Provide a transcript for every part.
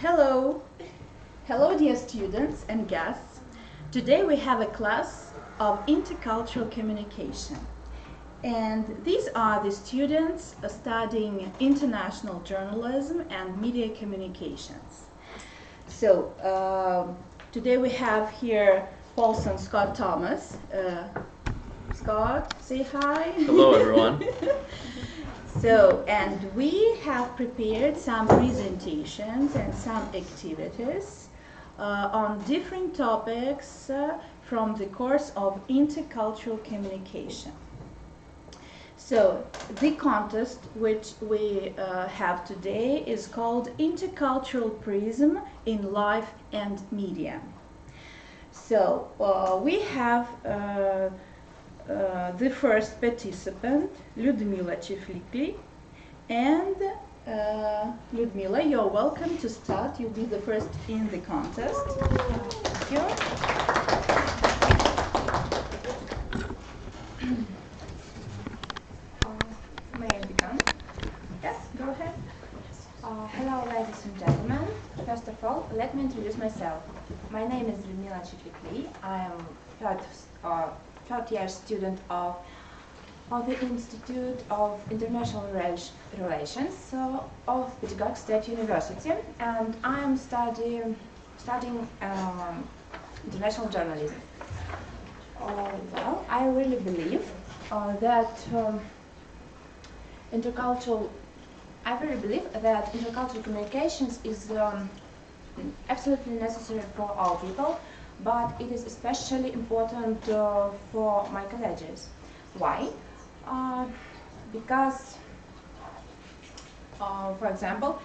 Hello. Hello, dear students and guests. Today we have a class of intercultural communication. And these are the students studying international journalism and media communications. So, today we have here Paulson Scott Thomas. Scott, say hi. Hello, everyone. So, and we have prepared some presentations and some activities on different topics from the course of intercultural communication. So, the contest which we have today is called Intercultural Prism in Life and Media. So, we have the first participant, Людмила Chiflikli. And Ludmila, you're welcome to start. You'll be the first in the contest. Thank you. May I begin? Yes, go ahead. Hello, ladies and gentlemen. First of all, let me introduce myself. My name is Ludmila Chiflikli. I am third year student of the Institute of International Relations of Pedagogic State University, and I am studying international journalism. Well, I really believe that intercultural communications is absolutely necessary for all people, but it is especially important for my colleagues. Why? Because, for example,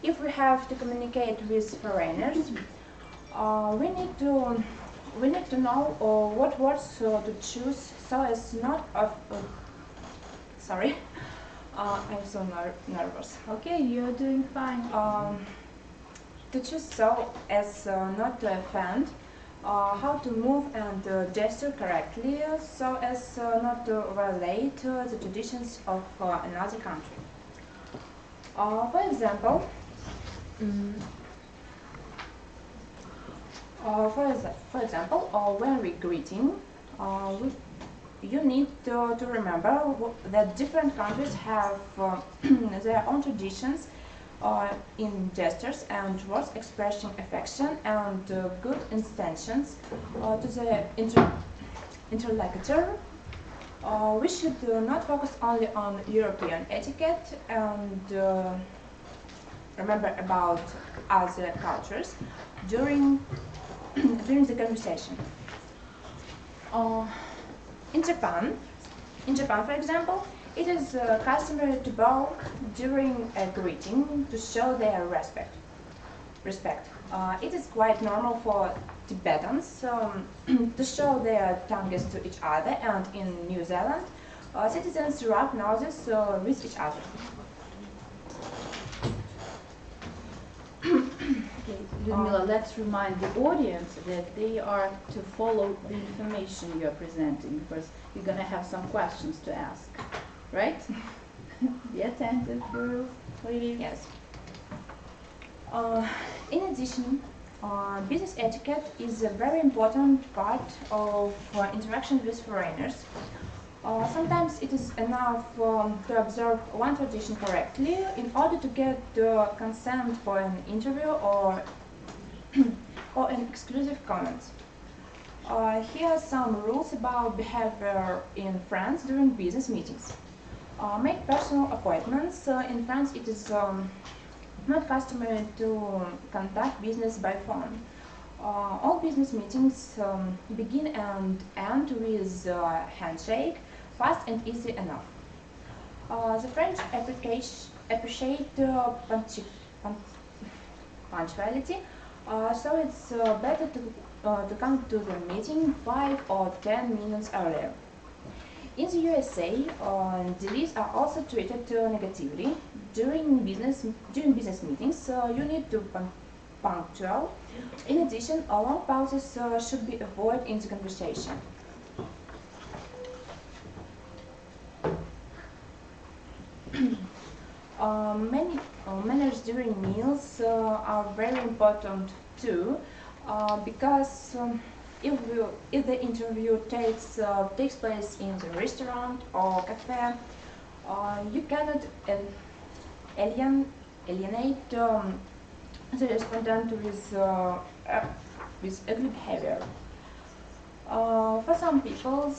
if we have to communicate with foreigners, we need to know what words to choose so as not of. Sorry, I'm so nervous. Okay, you're doing fine. To choose so as not to offend, how to move and gesture correctly so as not to violate the traditions of another country. For example, when we're greeting, you need to remember that different countries have their own traditions in gestures and words expressing affection and good intentions to the interlocutor. We should not focus only on European etiquette and remember about other cultures during the conversation. In Japan, for example, it is customary to bow during a greeting to show their respect. It is quite normal for Tibetans to show their tongues to each other, and in New Zealand, citizens rub noses with each other. Okay, Ludmila, let's remind the audience that they are to follow the information you're presenting, because you're going to have some questions to ask, right? Be attentive, girls, ladies. Yes. In addition, business etiquette is a very important part of interaction with foreigners. Sometimes it is enough to observe one tradition correctly in order to get consent for an interview or an exclusive comment. Here are some rules about behavior in France during business meetings. Make personal appointments. In France, it is not customary to conduct business by phone. All business meetings begin and end with a handshake, fast and easy enough. The French appreciate punctuality, so it's better to come to the meeting 5 or 10 minutes earlier. In the USA, delays are also treated negatively. During business meetings, you need to be punctual. In addition, long pauses should be avoided in the conversation. Many manners during meals are very important too, because if the interview takes place in the restaurant or cafe, you cannot alienate the respondent with ugly behavior. For some people,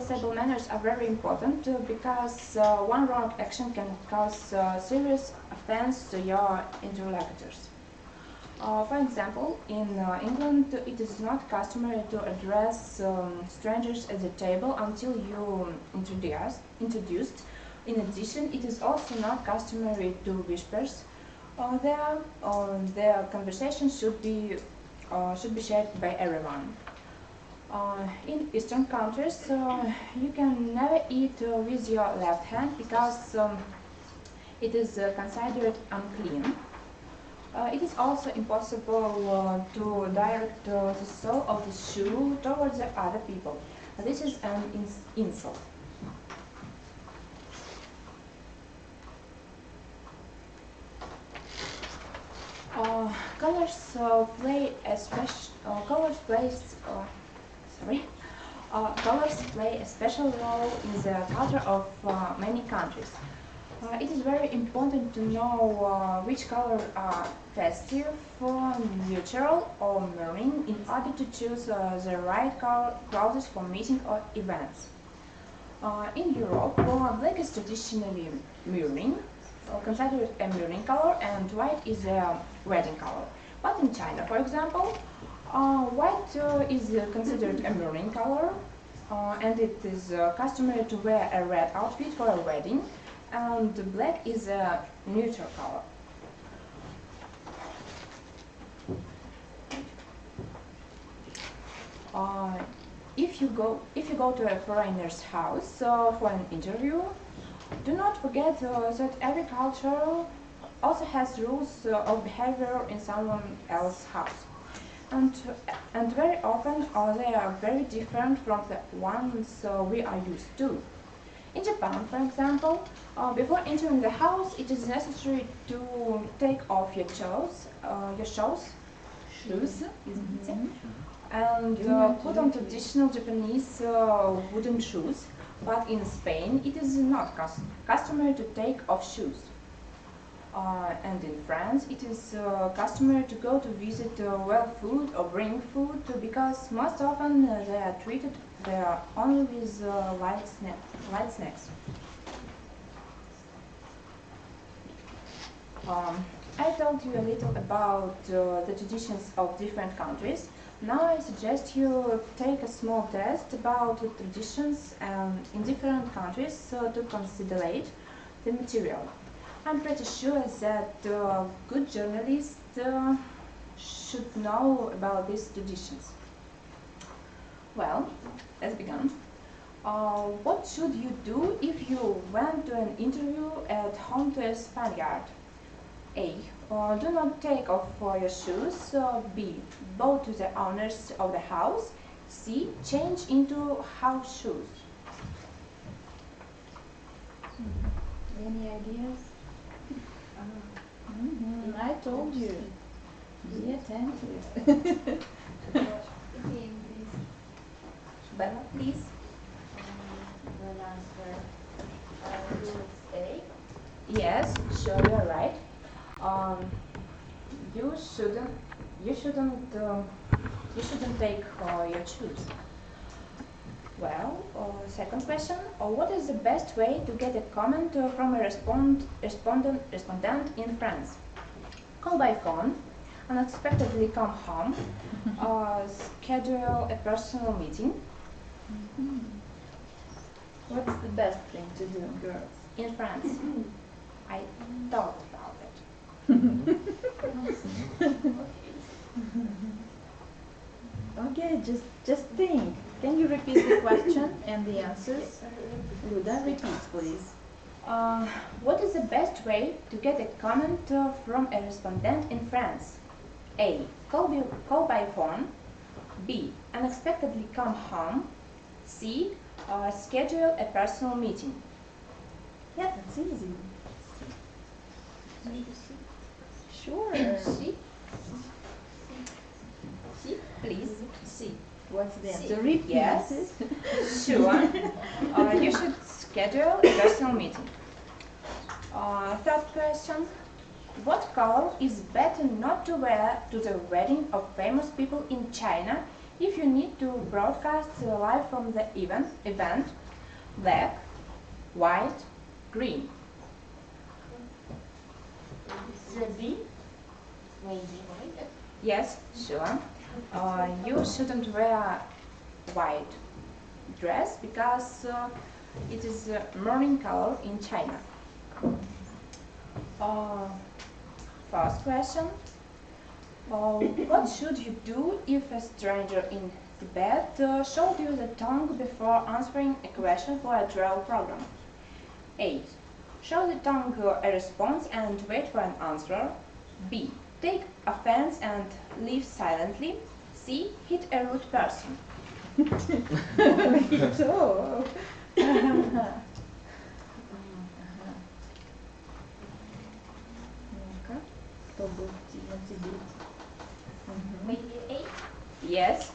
table manners are very important because one wrong action can cause serious offense to your interlocutors. For example, in England, it is not customary to address strangers at the table until you introduced. In addition, it is also not customary to whispers there. Their conversation should be shared by everyone. In Eastern countries, you can never eat with your left hand because it is considered unclean. It is also impossible to direct the sole of the shoe towards the other people. This is an insult. Colors play a special role in the culture of many countries. It is very important to know which colors are festive, neutral, or marine in order to choose the right clothes for meeting or events. In Europe, black is traditionally marine, considered a marine color, and white is a wedding color. But in China, for example, white is considered a marine color, and it is customary to wear a red outfit for a wedding, and black is a neutral color. If you go to a foreigner's house for an interview, do not forget that every culture also has rules of behavior in someone else's house, and very often they are very different from the ones we are used to. In Japan, for example, before entering the house, it is necessary to take off your shoes, and put on traditional Japanese wooden shoes. But in Spain, it is not customary to take off shoes. And in France, it is customary to go to visit food or bring food because most often they are treated there only with light snacks. I told you a little about the traditions of different countries. Now I suggest you take a small test about the traditions in different countries to consider the material. I'm pretty sure that good journalists should know about these traditions. Well, let's begin. What should you do if you went to an interview at home to a Spaniard? A. Do not take off your shoes. B. Bow to the owners of the house. C. Change into house shoes. Any ideas? I told you. Be attentive. Bella, please. Will answer. A. Yes, sure, you're right. You shouldn't take your shoes. Well, second question. What is the best way to get a comment from a respondent in France? Call by phone, unexpectedly come home, schedule a personal meeting. What's the best thing to do, girls? In France. I thought about it. Okay, just think. Can you repeat the question and the answers? Luda, repeat, please. What is the best way to get a comment from a respondent in France? A. Call by phone. B. Unexpectedly come home. C. Schedule a personal meeting. Yeah, that's easy. Sure. C. C, please. C. What's the C. answer? Repeat Yes. it. Sure. You should schedule a personal meeting. Third question. What color is better not to wear to the wedding of famous people in China if you need to broadcast live from the event? Black, white, green. The B. Maybe white. Yes, sure. You shouldn't wear white dress because it is mourning color in China. First question. What should you do if a stranger in Tibet showed you the tongue before answering a question for a travel program? A. Show the tongue a response and wait for an answer. B. Take offense and leave silently. C. Hit a rude person. So. Ну-ка, кто будет на тебе? Maybe A. Yes,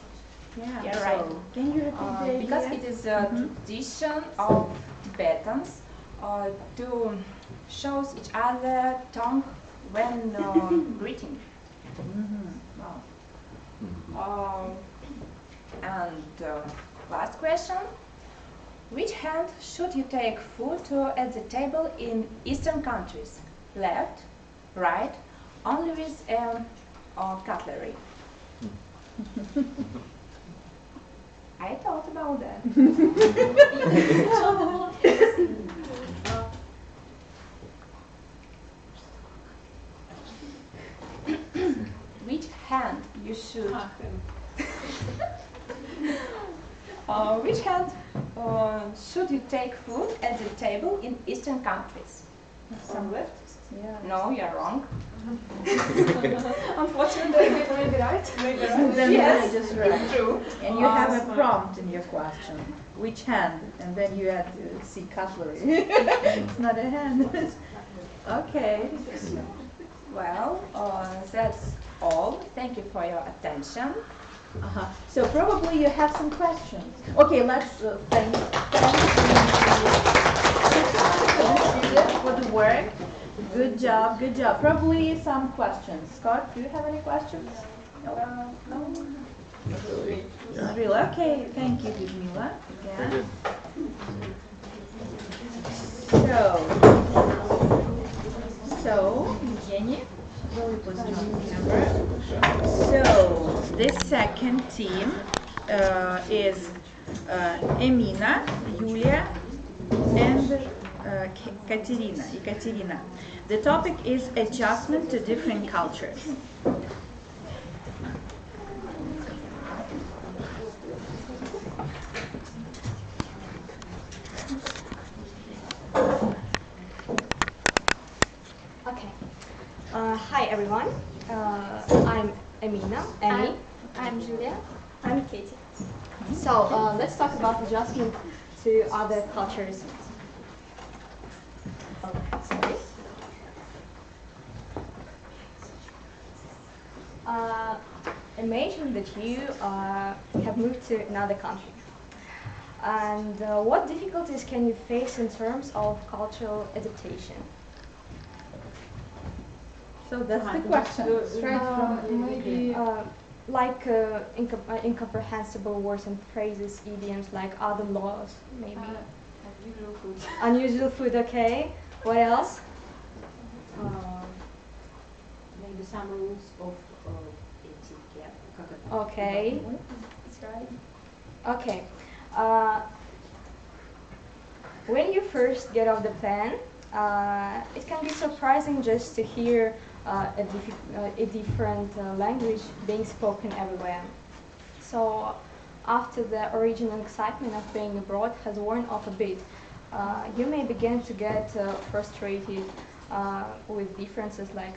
Yeah, you're so right. can you repeat the Because idea? it is a tradition of Tibetans to show each other tongue when greeting. Wow. And last question. Which hand should you take food at the table in Eastern countries? Left, right, only with cutlery? I thought about that. Which hand you should? Which hand should you take food at the table in Eastern countries? Some left? Yeah. No, you're wrong. Unfortunately, maybe right. Maybe right. Then Yes, just right. True. And you have a prompt in your question. Which hand? And then you had to see cutlery. It's not a hand. Okay. Well, that's all. Thank you for your attention. So probably you have some questions. Okay, let's thank you for the work. Good job, good job. Probably some questions. Scott, do you have any questions? No. Not really. Okay, thank you, Ludmila. Again. So, Evgeny, really put it on the camera. So, this second team is Emina, Yulia, and Ekaterina. The topic is adjustment to different cultures. Okay. Hi everyone. I'm Emina. Emmy. I'm Julia. I'm Katie. So let's talk about adjustment to other cultures. Sorry. Imagine that you have moved to another country. And what difficulties can you face in terms of cultural adaptation? So that's the question. Straight from Maybe Like incomprehensible words and phrases, idioms, like other laws, maybe. unusual food. Unusual food, okay. What else? Maybe some rules of etiquette. Okay, that's right. Okay. When you first get off the plane, it can be surprising just to hear a different language being spoken everywhere. So after the original excitement of being abroad has worn off a bit, you may begin to get frustrated with differences like,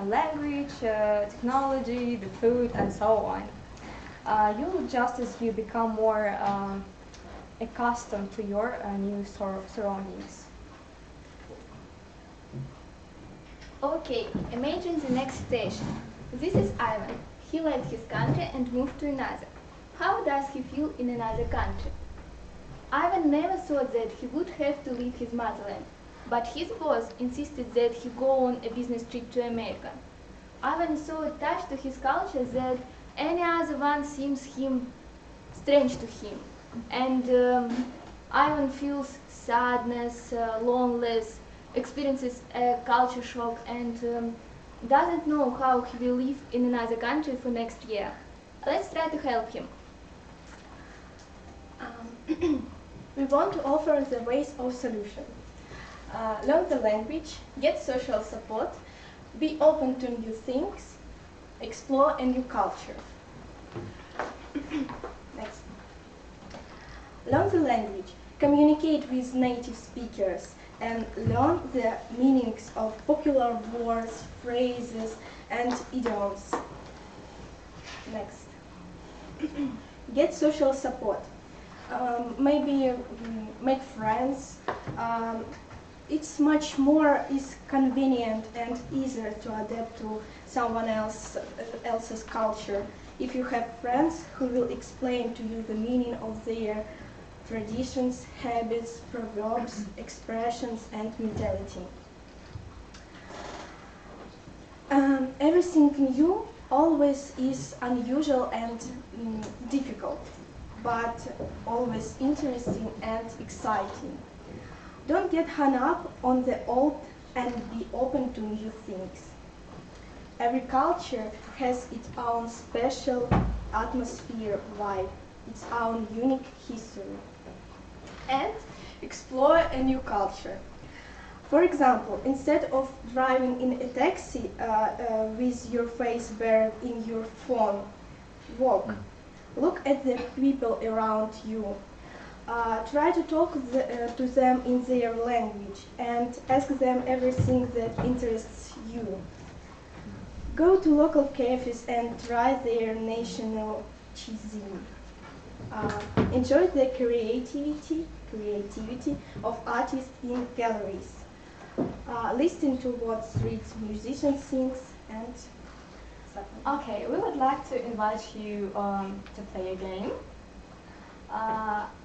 language, technology, the food, and so on. You'll adjust as you become more accustomed to your new surroundings. Okay, imagine the next station. This is Ivan. He left his country and moved to another. How does he feel in another country? Ivan never thought that he would have to leave his motherland, but his boss insisted that he go on a business trip to America. Ivan is so attached to his culture that any other one seems him strange to him, and Ivan feels sadness, loneliness, experiences a culture shock, and doesn't know how he will live in another country for next year. Let's try to help him. We want to offer the ways of solution. Learn the language, get social support, be open to new things, explore a new culture. Next. Learn the language, communicate with native speakers, and learn the meanings of popular words, phrases, and idioms. Next. Get social support. Maybe make friends. It's much more convenient and easier to adapt to someone else's culture if you have friends who will explain to you the meaning of their traditions, habits, proverbs, expressions, and mentality. Everything new always is unusual and difficult, but always interesting and exciting. Don't get hung up on the old and be open to new things. Every culture has its own special atmosphere, vibe, its own unique history. And explore a new culture. For example, instead of driving in a taxi with your face buried in your phone, walk. Look at the people around you. Try to talk to them in their language and ask them everything that interests you. Go to local cafes and try their national cuisine. Enjoy the creativity of artists in galleries. Listen to what street musicians sing and Okay, we would like to invite you to play a game.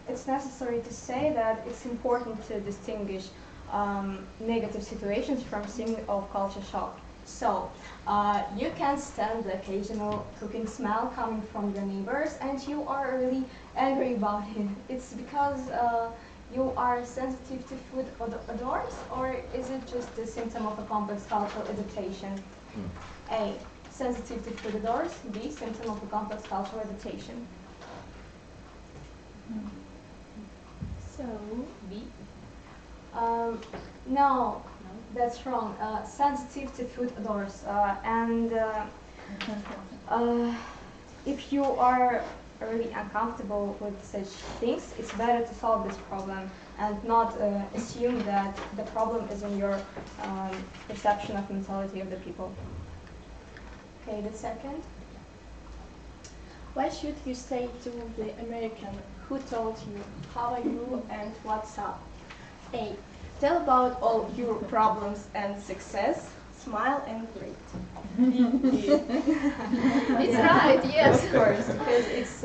It's necessary to say that it's important to distinguish negative situations from signs of culture shock. So, you can stand the occasional cooking smell coming from your neighbors and you are really angry about it. It's because you are sensitive to food odors, or is it just a symptom of a complex cultural adaptation? A. Sensitive to food odors. B. Symptom of a complex cultural adaptation. So, B. No, that's wrong. Sensitive to food odors. If you are really uncomfortable with such things, it's better to solve this problem and not assume that the problem is in your perception of mentality of the people. Okay, the second. What should you say to the American who told you, how are you and what's up? A. Tell about all your problems and success. Smile and greet. It's right, yes. Of course, because it's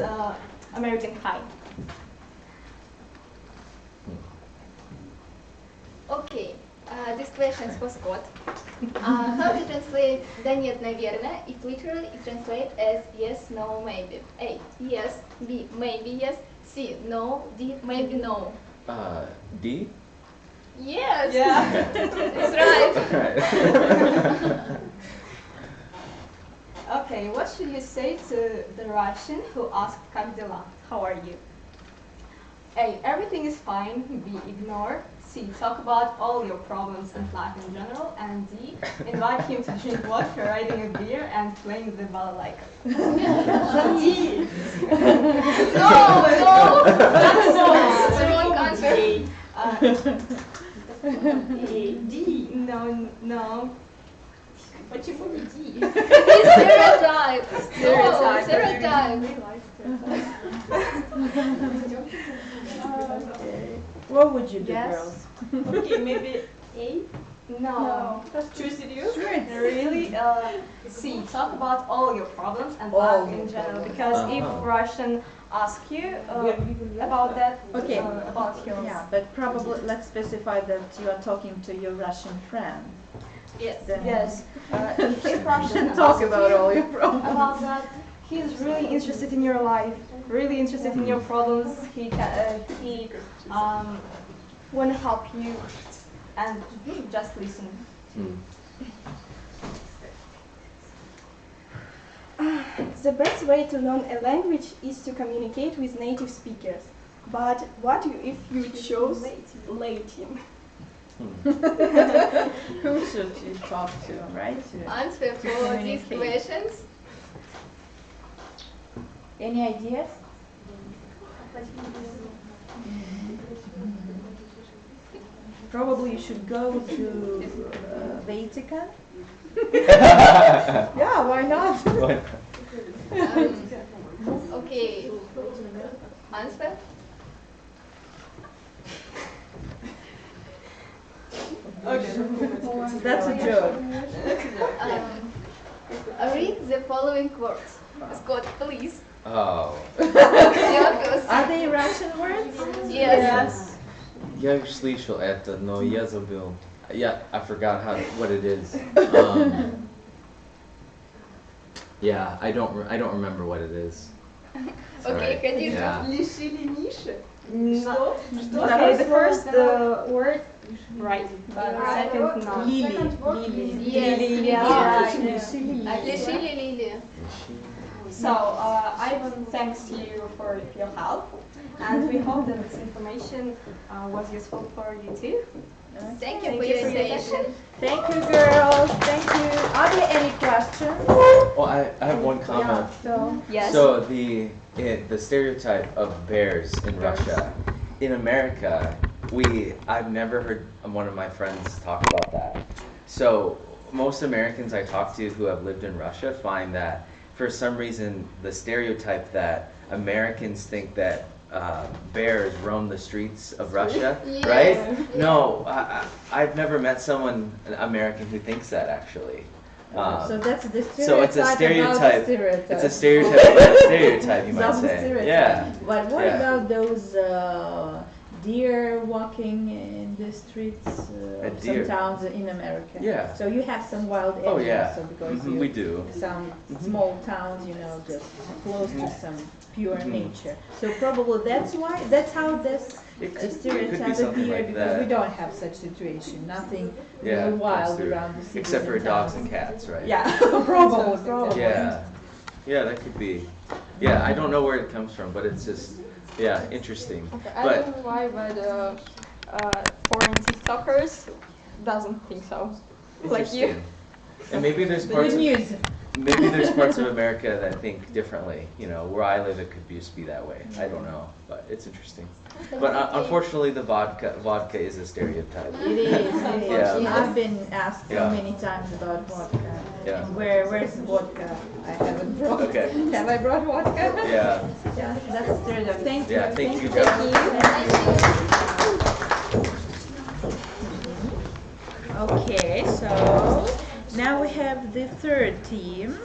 American high. Okay, this question is for Scott. How to translate «да нет, наверное» if literally it translates as yes, no, maybe? A. Yes. B. Maybe yes. C. No. D. Maybe no. D? Yes. Yeah. It's right. Okay, what should you say to the Russian who asked как дела? How are you? A. Everything is fine. B. Ignore. C. Talk about all your problems and life in general. And D. Invite him to drink vodka, riding a beer, and playing the balalaika. D. No, that's the wrong answer. D. No. Почему не D? It's stereotype. Stereotype. Stereotype. What would you do, Yes. girls? Okay, maybe A. No. That's Too serious? Really, see, talk about all your problems and All life your in general. problems. Because if Russian ask you about that, Okay. about your Yeah, but probably let's specify that you are talking to your Russian friend. yes, Then- yes. If Russian Talk ask about you all your problems. about that, he's really interested in your life, really interested in your problems. He want to help you and just listen. The best way to learn a language is to communicate with native speakers. But what if you chose Latin? Who should you talk to, right? Answer for these communicate. questions. Any ideas? Probably you should go to Vatican. Yeah, why not? Okay. Answer. That's a joke. Read the following words. Scott, please. Oh. Marcus. Are they Russian words? Yes. Я слышал это, но я забыл. Yeah, I forgot what it is. Yeah, I don't remember what it is. Okay, continue. Yeah. Лишили Миши? Okay, the first word right, but second not. Lily. Yes. Yeah, Лишили Лили. So, Ivan thanks you for your help, and we hope that this information was useful for you too. Thank you for Thank you your for your attention. Thank you, girls. Thank you. Are there any questions? Well, I have one comment. So Yes. So the stereotype of bears in Russia, in America, I've never heard one of my friends talk about that. So most Americans I talk to who have lived in Russia find that for some reason the stereotype that Americans think that bears roam the streets of Russia, Yes. right? No, I've never met someone American who thinks that actually. so that's the stereotype. So it's a about stereotype. the stereotype. It's a stereotype about a stereotype, you might Some say. stereotype. Yeah. But what Yeah. about those deer walking in the streets A of deer? some towns in America? Yeah. So you have some wild areas. Oh yeah. So because Mhm, we do. some Mhm. small towns, just close to Mhm. some pure Mhm. nature. So probably that's how this It could be stereotype something appeared, like because that. we don't have such situation. Nothing Yeah, really wild that's true. around the cities Except for and dogs towns. and cats, right? Yeah, probably. Yeah. Yeah, that could be. Yeah, I don't know where it comes from, but it's just, yeah, interesting. I But don't know why, but foreign TikTokers doesn't think so. Like you. interesting. And maybe there's The parts good news. maybe there's parts of America that think differently. Where I live, it could just be that way. I don't know, but it's interesting. But unfortunately, the vodka is a stereotype. It is. It is. Yeah. I've been asked so Yeah. many times about vodka. Yeah. And where's vodka? I haven't brought. Okay. Have I brought vodka? Yeah. Yeah, that's a stereotype. Thank you. Yeah. Thank you, Thank guys. Okay, so now we have the third team,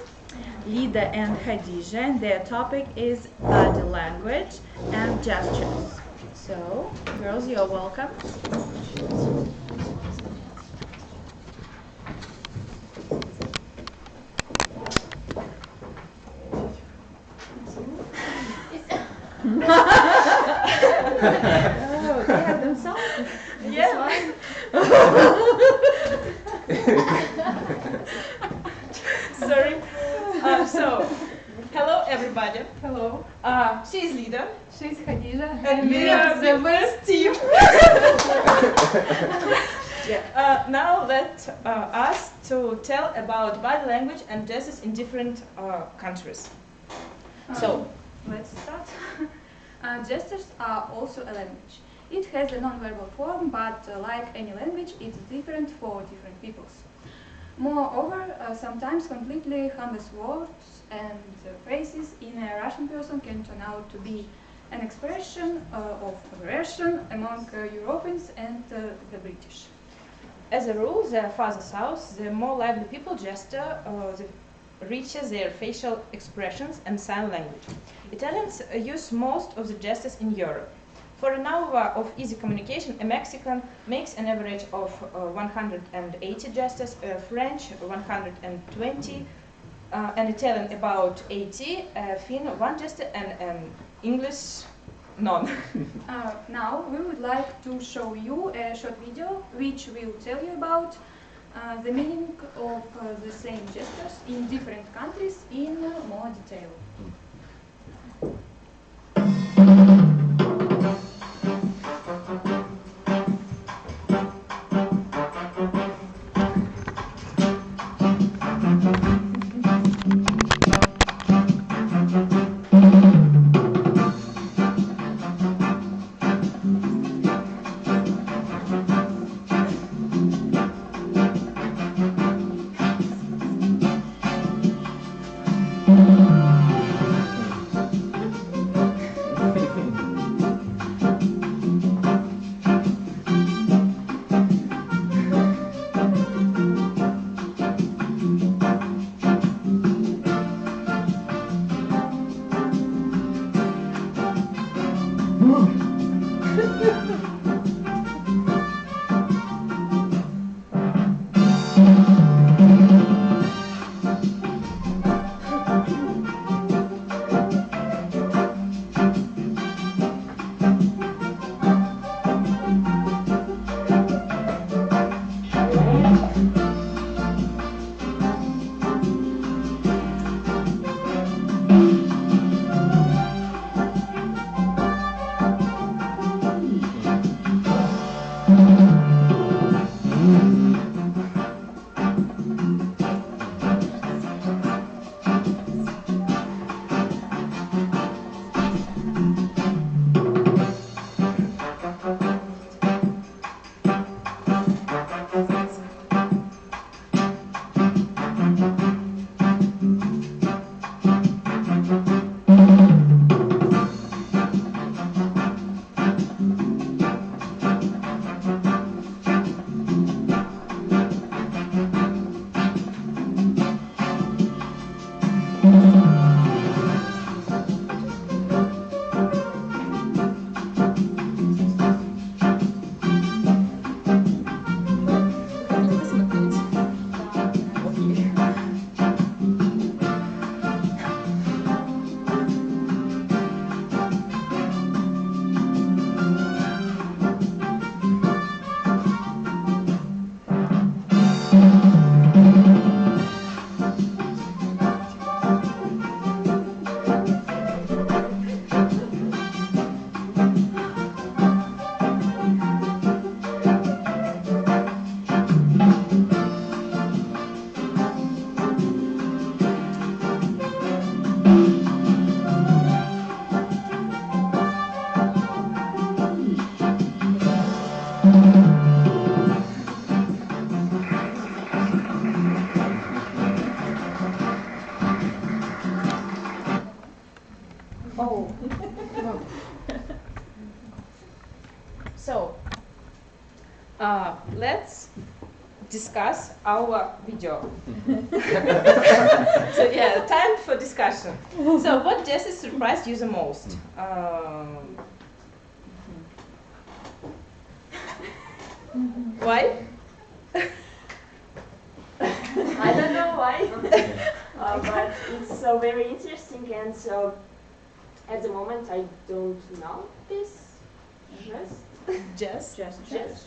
Lida and Khadija, and their topic is body language and gestures. So, girls, you're welcome. Oh, they have themselves. Yeah. Sorry. So, hello everybody. Hello. She is Lida. She's Khadija. And we are the best team. Now let us to tell about body language and gestures in different countries. So, Let's start. Gestures are also a language. It has a non-verbal form, but like any language, it's different for different peoples. Moreover, sometimes completely harmless words and phrases in a Russian person can turn out to be an expression of aggression among Europeans and the British. As a rule, the farther south, the more lively people gesture, the richer their facial expressions and sign language. Italians use most of the gestures in Europe. For an hour of easy communication, a Mexican makes an average of 180 gestures, a French 120, an Italian about 80, a Finn 1 gesture, and an English none. Now we would like to show you a short video which will tell you about the meaning of the same gestures in different countries in more detail. So, let's discuss our video. So yeah, time for discussion. So what gestures surprised you the most? Why? I don't know why, but it's so very interesting, and so at the moment I don't know this Just. just.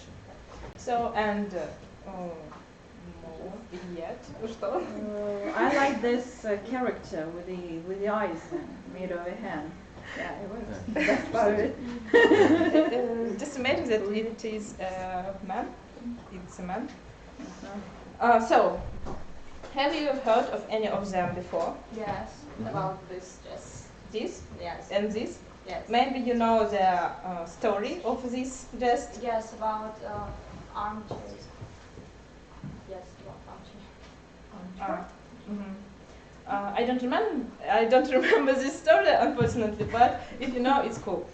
So and yet, что? I like this character with the eyes made of a hand. Yeah, it was. That's about it. Just imagine that it is a man. It's a man. So, have you heard of any of them before? Yes, about this just. This Yes. and this? Yes. Maybe you know the story of this gest. Yes, about armchairs. Yes, about armchair. I don't remember this story, unfortunately. But if you know, it's cool.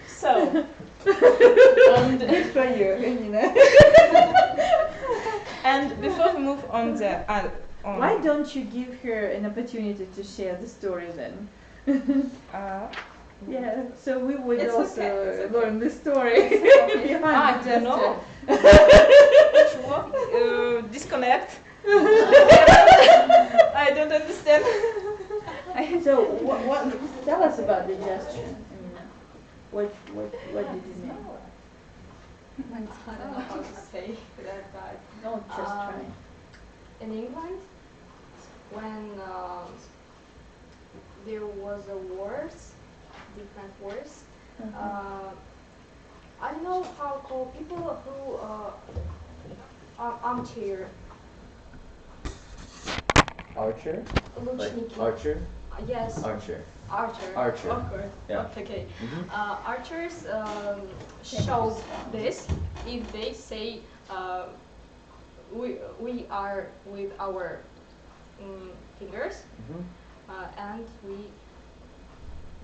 So, and Good for you, Nina. and before we move on Why don't you give her an opportunity to share the story then? Yeah, so we would It's also okay, it's learn the story behind I the don't know. gesture. Disconnect. I don't understand. So what? Tell us about the gesture. I mean, what did you mean? I don't know how to say that, but No, just try. in England, when there was a wars, different wars, I don't know how to call people who armchair Archer? Like лучники. archer? Yes, Archer. archer. Archer. Of course. Yeah. Okay. Mhm. Archers show this if they say we are with our fingers Mhm. and we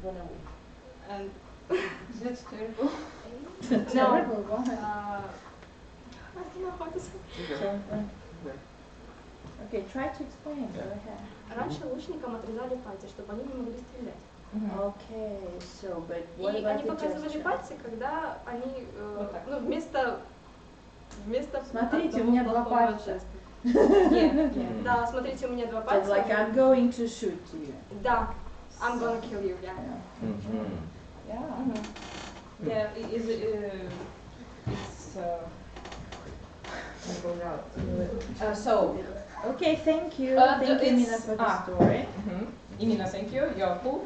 Run away. and That's terrible. no. Terrible, why? I don't know how to say. Okay, try to explain. Go ahead. Раньше лучникам отрезали пальцы, чтобы они не могли стрелять. Okay, so but what И about они the показывали gesture? пальцы, когда они Вот так. ну, вместо Смотрите, у меня два плохого пальца. жеста. Mhm. Да, смотрите, у меня два So пальца. like I'm going to shoot you. Да, I'm gonna kill you, yeah. Mhm. Yeah. Yeah, it's so. Okay, thank you. Uh, Thank you, it's- Mina, for the story. Imina, thank you. You're cool.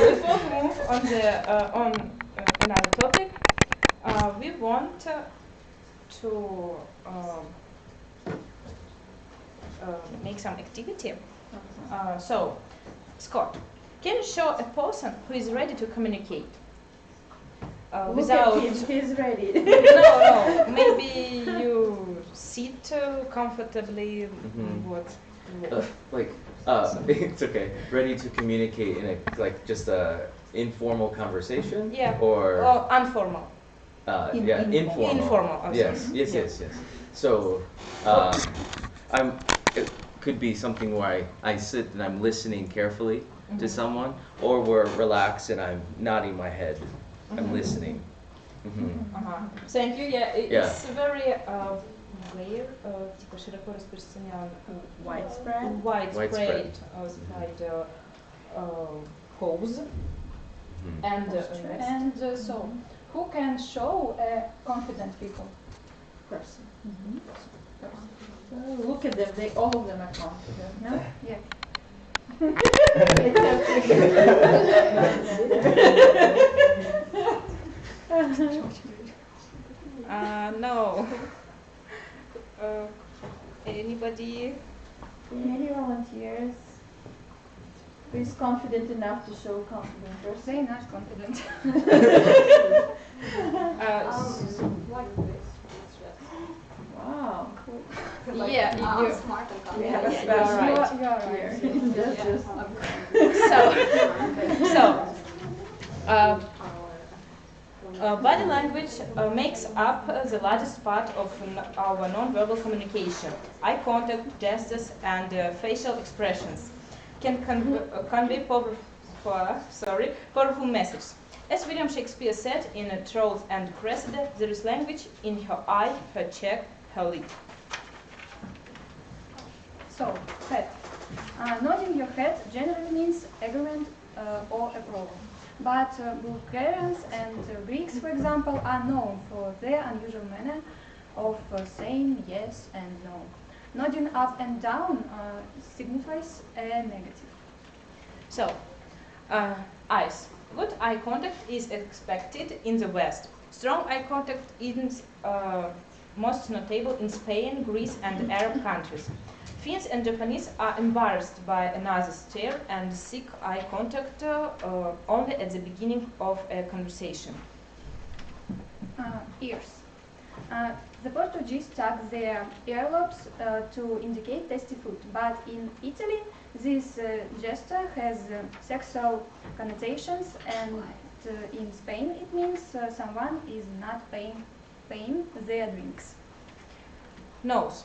Before we move on another topic, we want to make some activity. So, Scott, can you show a person who is ready to communicate? Look Without at him, he's ready. no, maybe you sit comfortably. Mhm. What? Like, it's okay. Ready to communicate in a like just a informal conversation? Yeah. Or Informal. yeah, informal. Informal, also. Yes, yes, Yeah. yes, yes. So, it could be something where I sit and I'm listening carefully to someone, or we're relaxed and I'm nodding my head. I'm listening. Thank you. Yeah, Yeah. it's very rare, типа широко распространен, Widespread. widespread spider pose. And So, who can show a confident people? Person. Look at them, all of them are confident, no? Yeah. No. Anybody? Any volunteers who is confident enough to show confident person? Say not confident. Like this. Wow. Like, Yeah, I'm you- smart and We confident. have a Yeah, special you are right. You are right. here. Body language makes up the largest part of our non-verbal communication. Eye contact, gestures, and facial expressions can convey powerful messages. As William Shakespeare said in Trolls and Cressida, there is language in her eye, her cheek, her lip. So, head. Nodding your head generally means agreement or approval. But Bulgarians and Greeks, for example, are known for their unusual manner of saying yes and no. Nodding up and down signifies a negative. So, eyes. Good eye contact is expected in the West. Strong eye contact is most notable in Spain, Greece, and Arab countries. Finns and Japanese are embarrassed by another stare and seek eye contact only at the beginning of a conversation. Ears. The Portuguese tuck their earlobes to indicate tasty food, but in Italy This gesture has sexual connotations, and in Spain it means someone is not paying their drinks. Nose.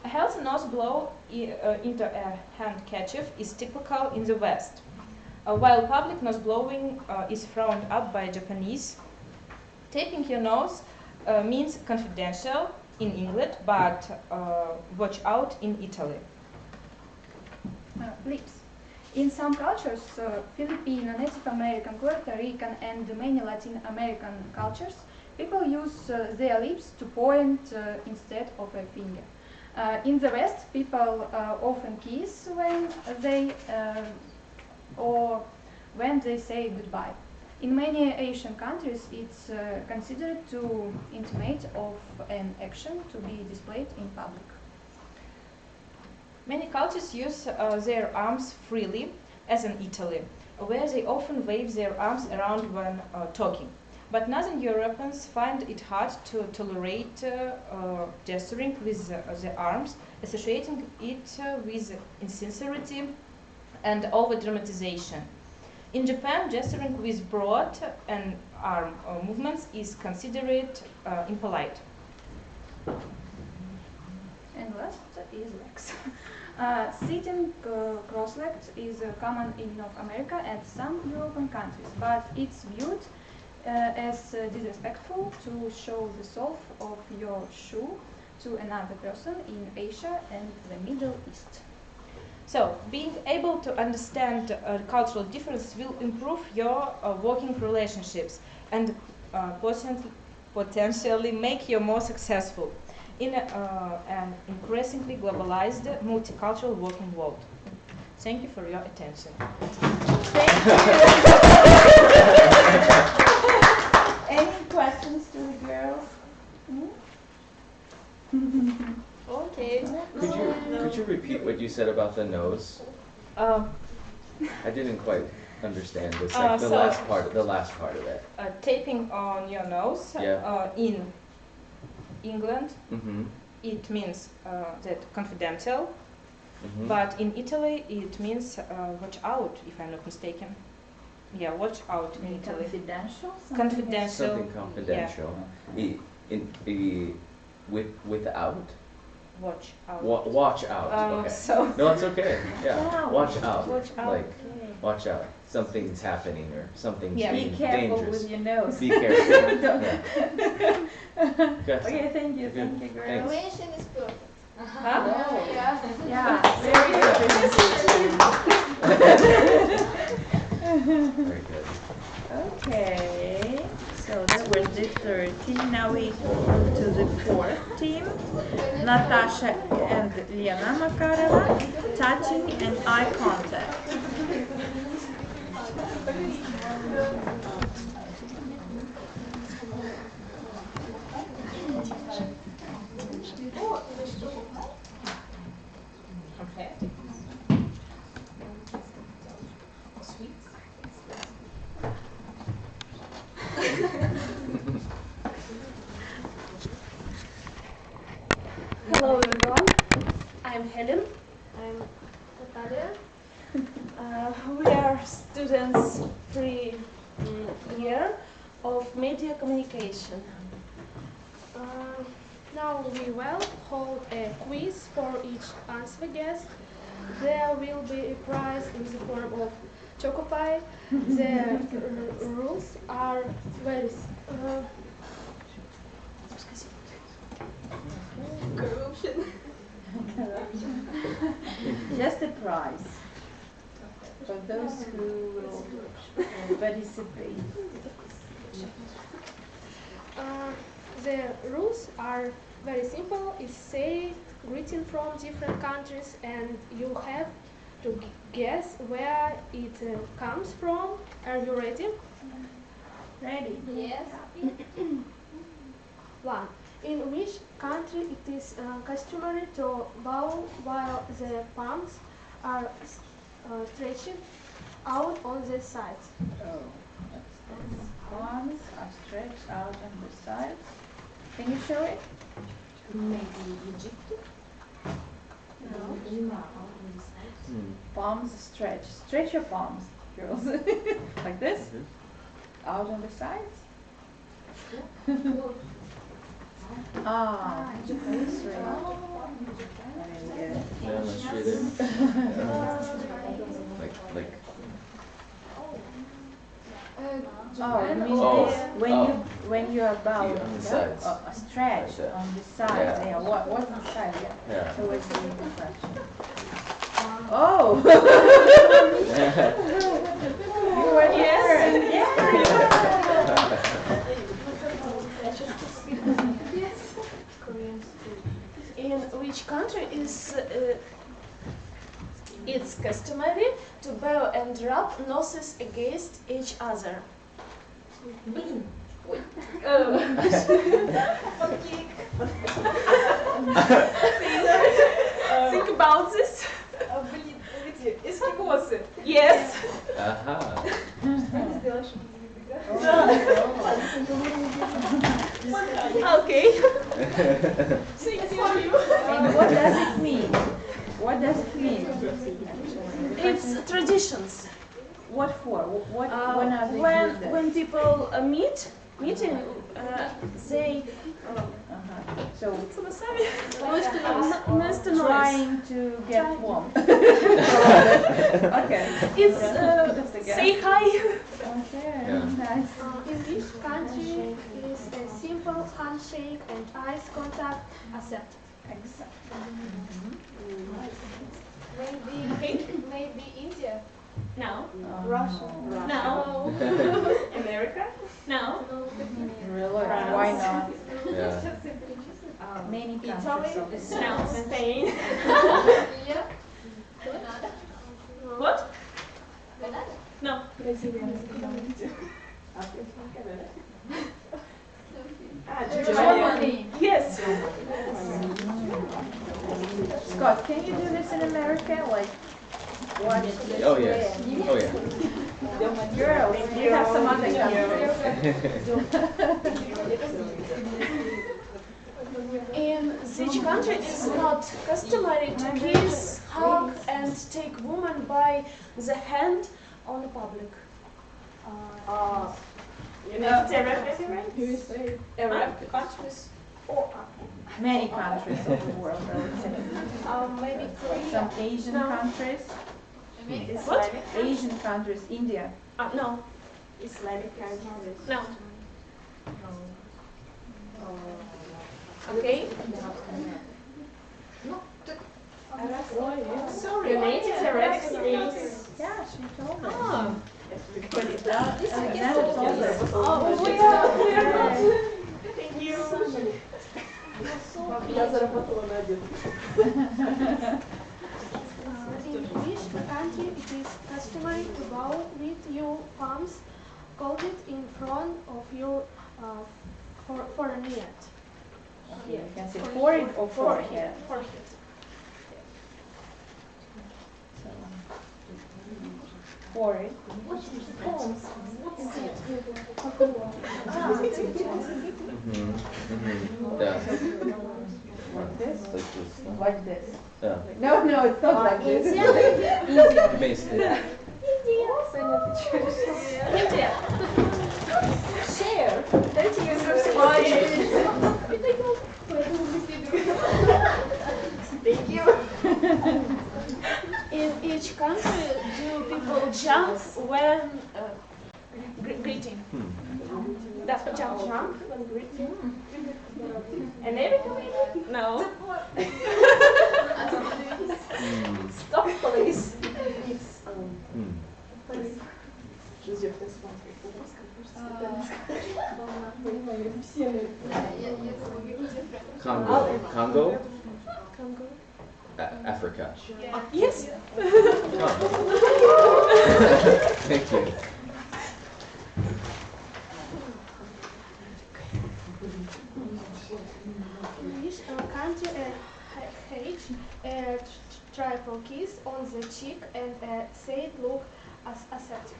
A healthy nose blow into a handkerchief is typical in the West. While public nose blowing is frowned up by Japanese, taping your nose means confidential in England, but watch out in Italy. Lips. In some cultures, Filipino, Native American, Puerto Rican, and many Latin American cultures, people use their lips to point instead of a finger. In the West, people often kiss when they or when they say goodbye. In many Asian countries, it's considered to intimate of an action to be displayed in public. Many cultures use their arms freely, as in Italy, where they often wave their arms around when talking. But Northern Europeans find it hard to tolerate gesturing with the arms, associating it with insincerity and over-dramatization. In Japan, gesturing with broad and arm movements is considered impolite. And last is legs. Sitting cross-legged is common in North America and some European countries, but it's viewed as disrespectful to show the sole of your shoe to another person in Asia and the Middle East. So, being able to understand cultural differences will improve your working relationships and potentially make you more successful in an increasingly globalized, multicultural working world. Thank you for your attention. Thank you. Any questions to the girls? Okay. Could you repeat what you said about the nose? I didn't quite understand this. Like the last part of it. Taping on your nose. In England, it means that confidential, but in Italy it means watch out, if I'm not mistaken. Yeah, watch out in Italy. Confidential? Confidential. Something confidential. Without. Watch out. Watch out. Okay. So No, it's okay. Yeah. Watch out. Watch out. Like, watch out. Something's happening or something's Yeah. being Be careful dangerous. with your nose. Be careful. Don't- Yes. Okay, thank you, Good. girls. Thanks. Relation is perfect. Huh? Yeah. Yeah, very good. Very good. Okay, so that was the third team. Now we move to the fourth team. Natasha and Lena Makarova, touching and eye contact. Okay. Hello everyone, I'm Helen. I'm Natalia. We are students 3 year of media communication. Now we will hold a quiz for each answer guest. There will be a prize in the form of choco pie. The rules are very Just a prize for those who will participate. The rules are very simple. It's say greeting from different countries and you have to guess where it comes from. Are you ready? Ready? Yes. 1. In which country it is customary to bow while the palms are stretched out on the sides? Oh, arms are stretched out on the sides. Can you show it? Maybe Egypt? Palms stretch. Stretch your palms, girls. Like this. Out on the sides. Ah, straight. Yeah, straight there. Like. Oh, you mean Oh. this? When you're about On the sides. a stretch Like that. on the sides. Yeah. Yeah. What's the side? Yeah. Yeah. So what's the reflection? Oh. You were In which country is it's customary to bow and rub noses against each other? Think about this. Yes. Aha. Okay. And what does it mean? What does it mean? It's traditions. What for? When are they When doing that? when people meeting, they So trying trying to get warm. Okay. it's Just a guess. say hi. Okay. Yeah. Nice. In which country is a simple handshake and eye contact accepted? Excellent. Maybe India. No. Russia. No. America? No. Really? Why not? Yeah. Many countries of this. No. Spain. Yeah. What? No. Germany. Yes. Scott, can you do this in America? Like, watch this Oh way yes. and Oh yeah. girls, you have some other countries. In which country is not customary to kiss, hug, and take woman by the hand on the public? Arab countries. Many countries of the world, I would say. Maybe Korea. Some Asian countries. What? Asian countries, India. No. Islamic countries. No. Okay. Sorry. United Arab States. Yeah, she told us. Ah. Alexander told us. Oh, we are not. Thank you. Я заработала на один. In which country it is customary to bow with your palms folded in front of your forehead? Okay, you can say forehead or forehead. Forehead. So, forehead. Yeah. Like this? Like this. Like this. Yeah. No, no, it's not like this. Basically. India. Share. Thank you so much. Thank you. In each country, do people jump when greeting? That's what jump. When greeting. America maybe? No. Stop, please. Congo. Congo? Congo. Africa. Yes. Oh. Thank you. In which country a triple kiss on the cheek and a sad look as accepted?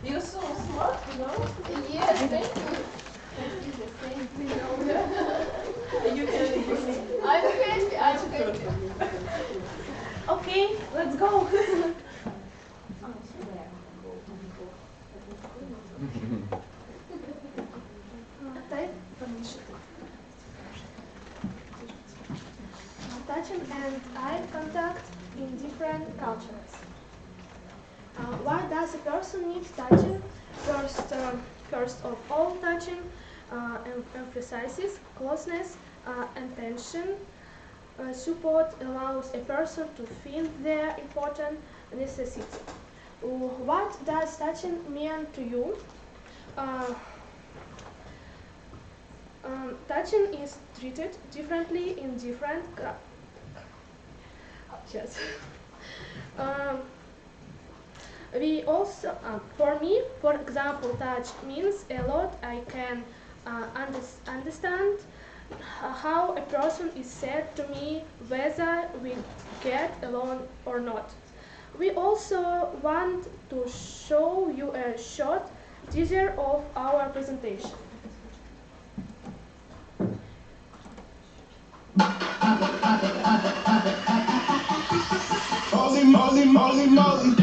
You Okay, let's go. Touching and eye contact in different cultures. Why does a person need touching? First of all, touching emphasizes closeness, attention, support allows a person to feel their important necessity. What does touching mean to you? Touching is treated differently in different cultures. We also, for me, for example, touch means a lot. I can understand how a person is said to me, whether we get along or not. We also want to show you a short teaser of our presentation. Molly, Molly, Molly, Molly.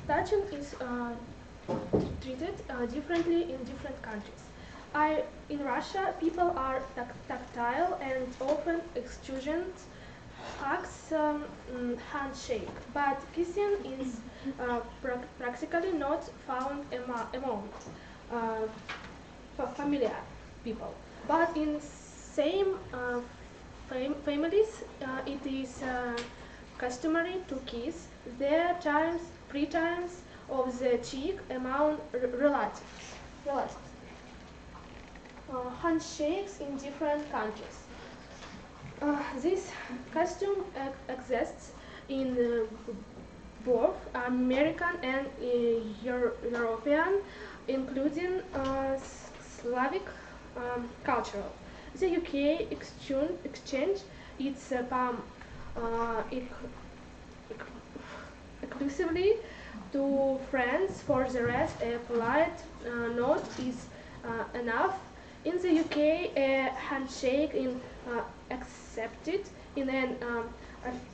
Touching is treated differently in different countries. In Russia, people are tactile and often exchange hugs, handshake, but kissing is practically not found among familiar people. But in same families, it is customary to kiss their times, 3 times of the cheek among relatives. Handshakes in different countries. This custom exists in both American and European, including Slavic culture. The UK exchange its palm exclusively to friends. For the rest, a polite note is enough. In the UK, a handshake is accepted in an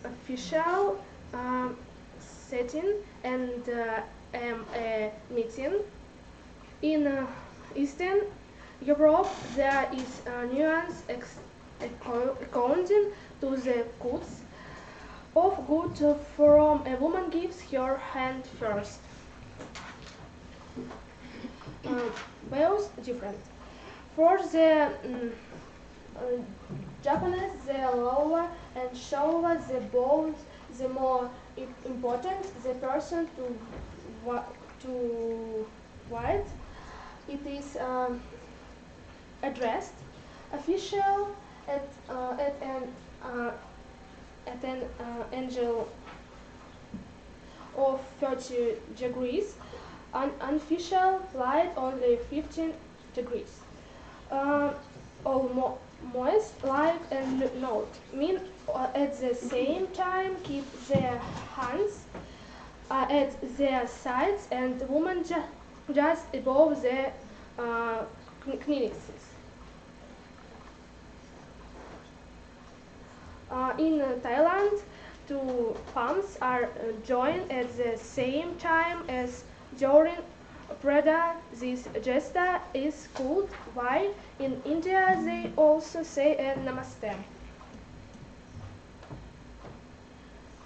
official setting and a meeting. In Eastern Europe, there is a nuance accounting to the goods of good from a woman gives her hand first. Both different. For the Japanese, the lower and shoulder, the bones, the more important the person to white. It is addressed official at an angle of 30 degrees, unofficial light only 15 degrees. Almost like a note, mean at the same time keep their hands at their sides and woman just above the knees. In Thailand, two palms are joined at the same time as during prayer. This gesture is called while in India they also say a namaste.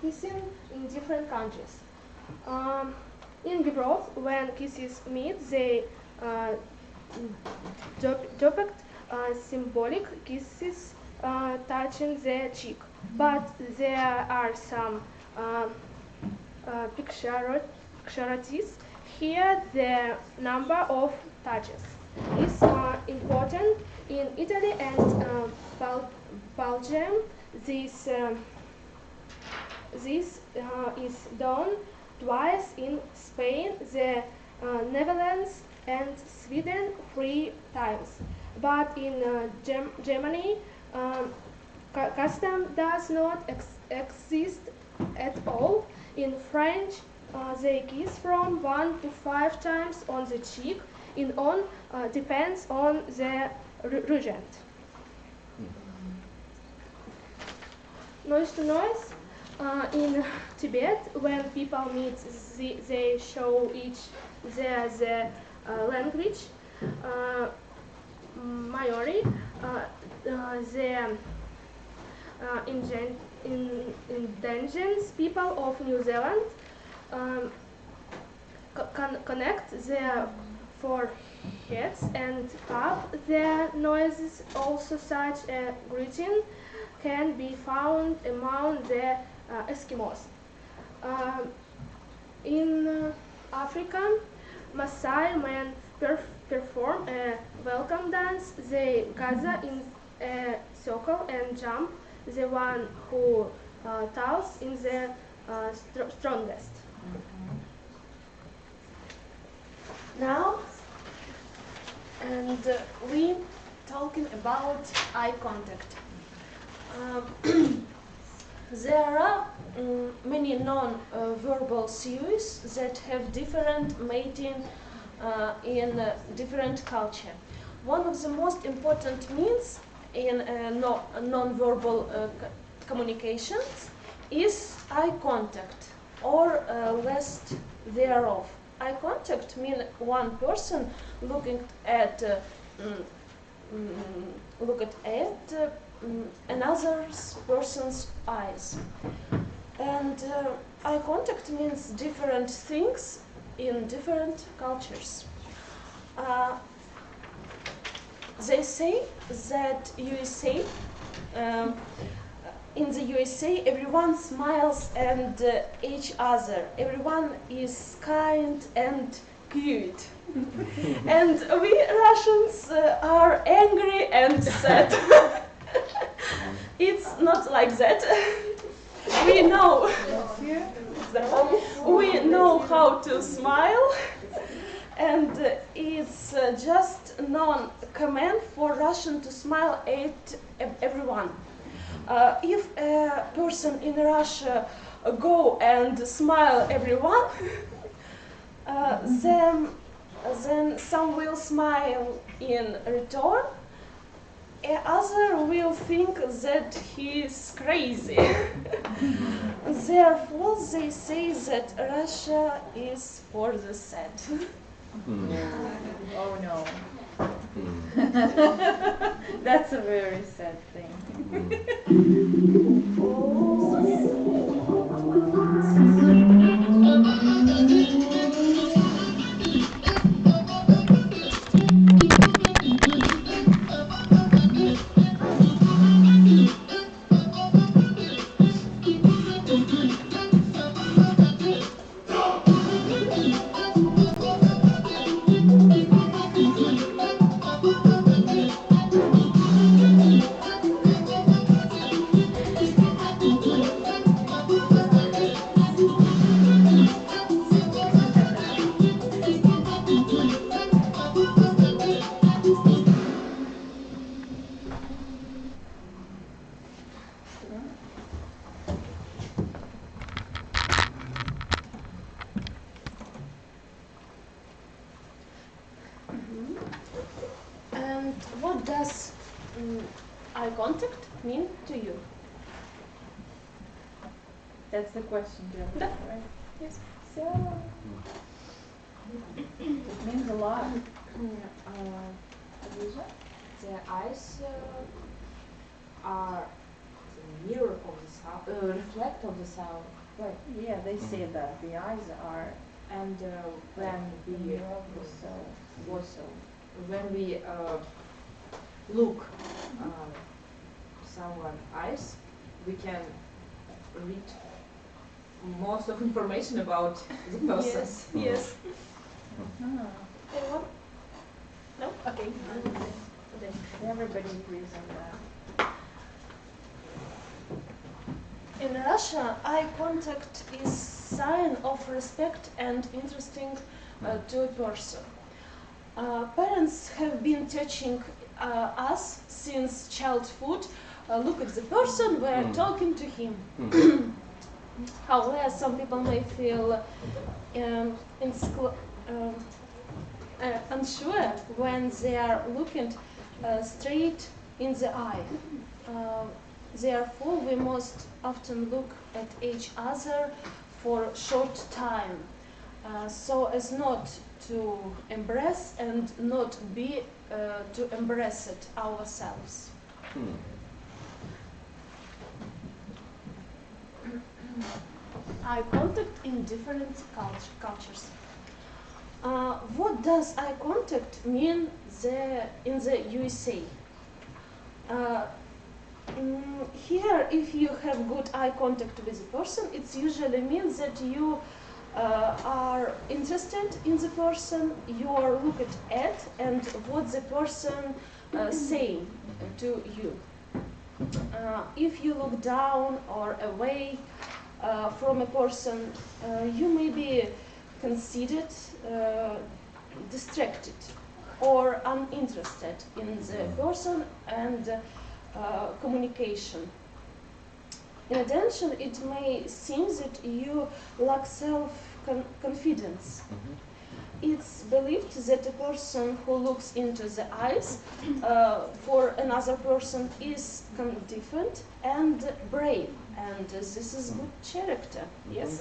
Kissing in different countries. In Europe, when kisses meet, they depict symbolic kisses touching the cheek. But there are some picturities. Here, the number of touches is important. In Italy and Belgium, this is done twice. In Spain, the Netherlands and Sweden 3 times. But in Germany, custom does not exist at all. In French, they kiss from 1 to 5 times on the cheek. In on depends on the regent. Noise to noise. In Tibet, when people meet, they show each their language. Maori, the indigenous people of New Zealand connect their foreheads and up their noises. Also, such a greeting can be found among the Eskimos. In Africa, Maasai men perform a welcome dance. They gather in a circle and jump. The one who tells in the strongest. Now, and we talking about eye contact. There are many non-verbal cues that have different meaning in different culture. One of the most important means in non-verbal communications is eye contact or less thereof. Eye contact means one person looking at another person's eyes. And eye contact means different things in different cultures. They say that in the USA, everyone smiles at each other. Everyone is kind and cute. And we Russians are angry and sad. It's not like that. We know how to smile, and it's just non-command for Russian to smile at everyone. If a person in Russia go and smile everyone, then some will smile in return. Other will think that he is crazy. Therefore, they say that Russia is for the sad. Oh no. That's a very sad thing. And what does eye contact mean to you? That's the question, Jennifer, right? Yes. So, it means a lot. The eyes are the mirror of the sound, reflect of the sound. Right. Yeah, they say that the eyes are And when we also when we look someone's eyes, we can read most of information about the person. Yes, yes. Ah. Anyone? No? Okay. Everybody agrees on that. In Russia, eye contact is sign of respect and interesting to a person. Parents have been teaching us since childhood. Look at the person, we're talking to him. However, some people may feel unsure when they are looking straight in the eye. Therefore, we must often look at each other for short time, so as not to embrace and not be to embrace it ourselves. Eye contact in different cultures. What does eye contact mean in the USA? Here, if you have good eye contact with a person, it usually means that you are interested in the person, you are looking at and what the person saying to you. If you look down or away from a person, you may be considered distracted or uninterested in the person and communication. In addition, it may seem that you lack self-confidence. It's believed that a person who looks into the eyes for another person is confident and brave, and this is good character, yes?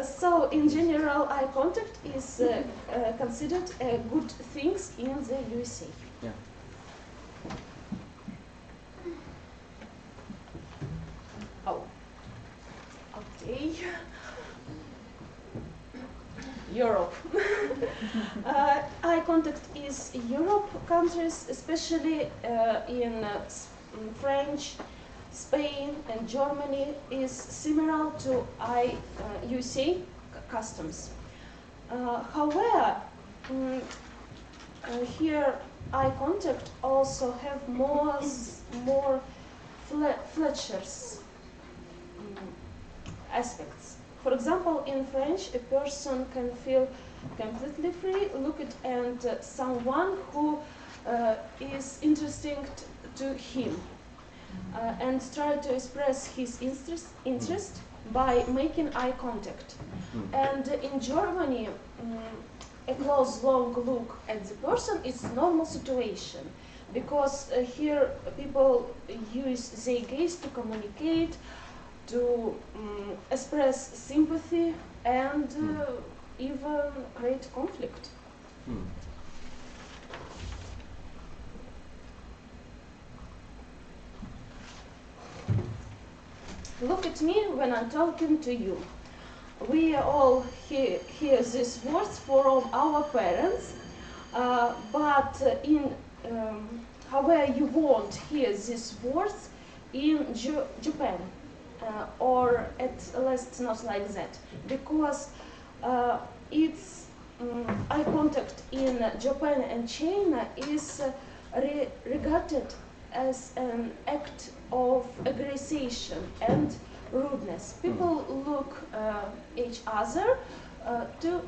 So, in general, eye contact is considered a good thing in the USA. Yeah. Oh, okay. Europe. Eye contact is Europe countries, especially in French, Spain and Germany, is similar to USA customs. However, here eye contact also have more features aspects. For example, in French, a person can feel completely free, look at someone who is interesting to him and try to express his interest by making eye contact. And in Germany, a close, long look at the person is normal situation because here people use their gaze to communicate, to express sympathy and even create conflict. Look at me when I'm talking to you. We all hear these words from our parents, but however you won't hear these words in Japan. Or at least not like that, because it's eye contact in Japan and China is regarded as an act of aggression and rudeness. People look each other to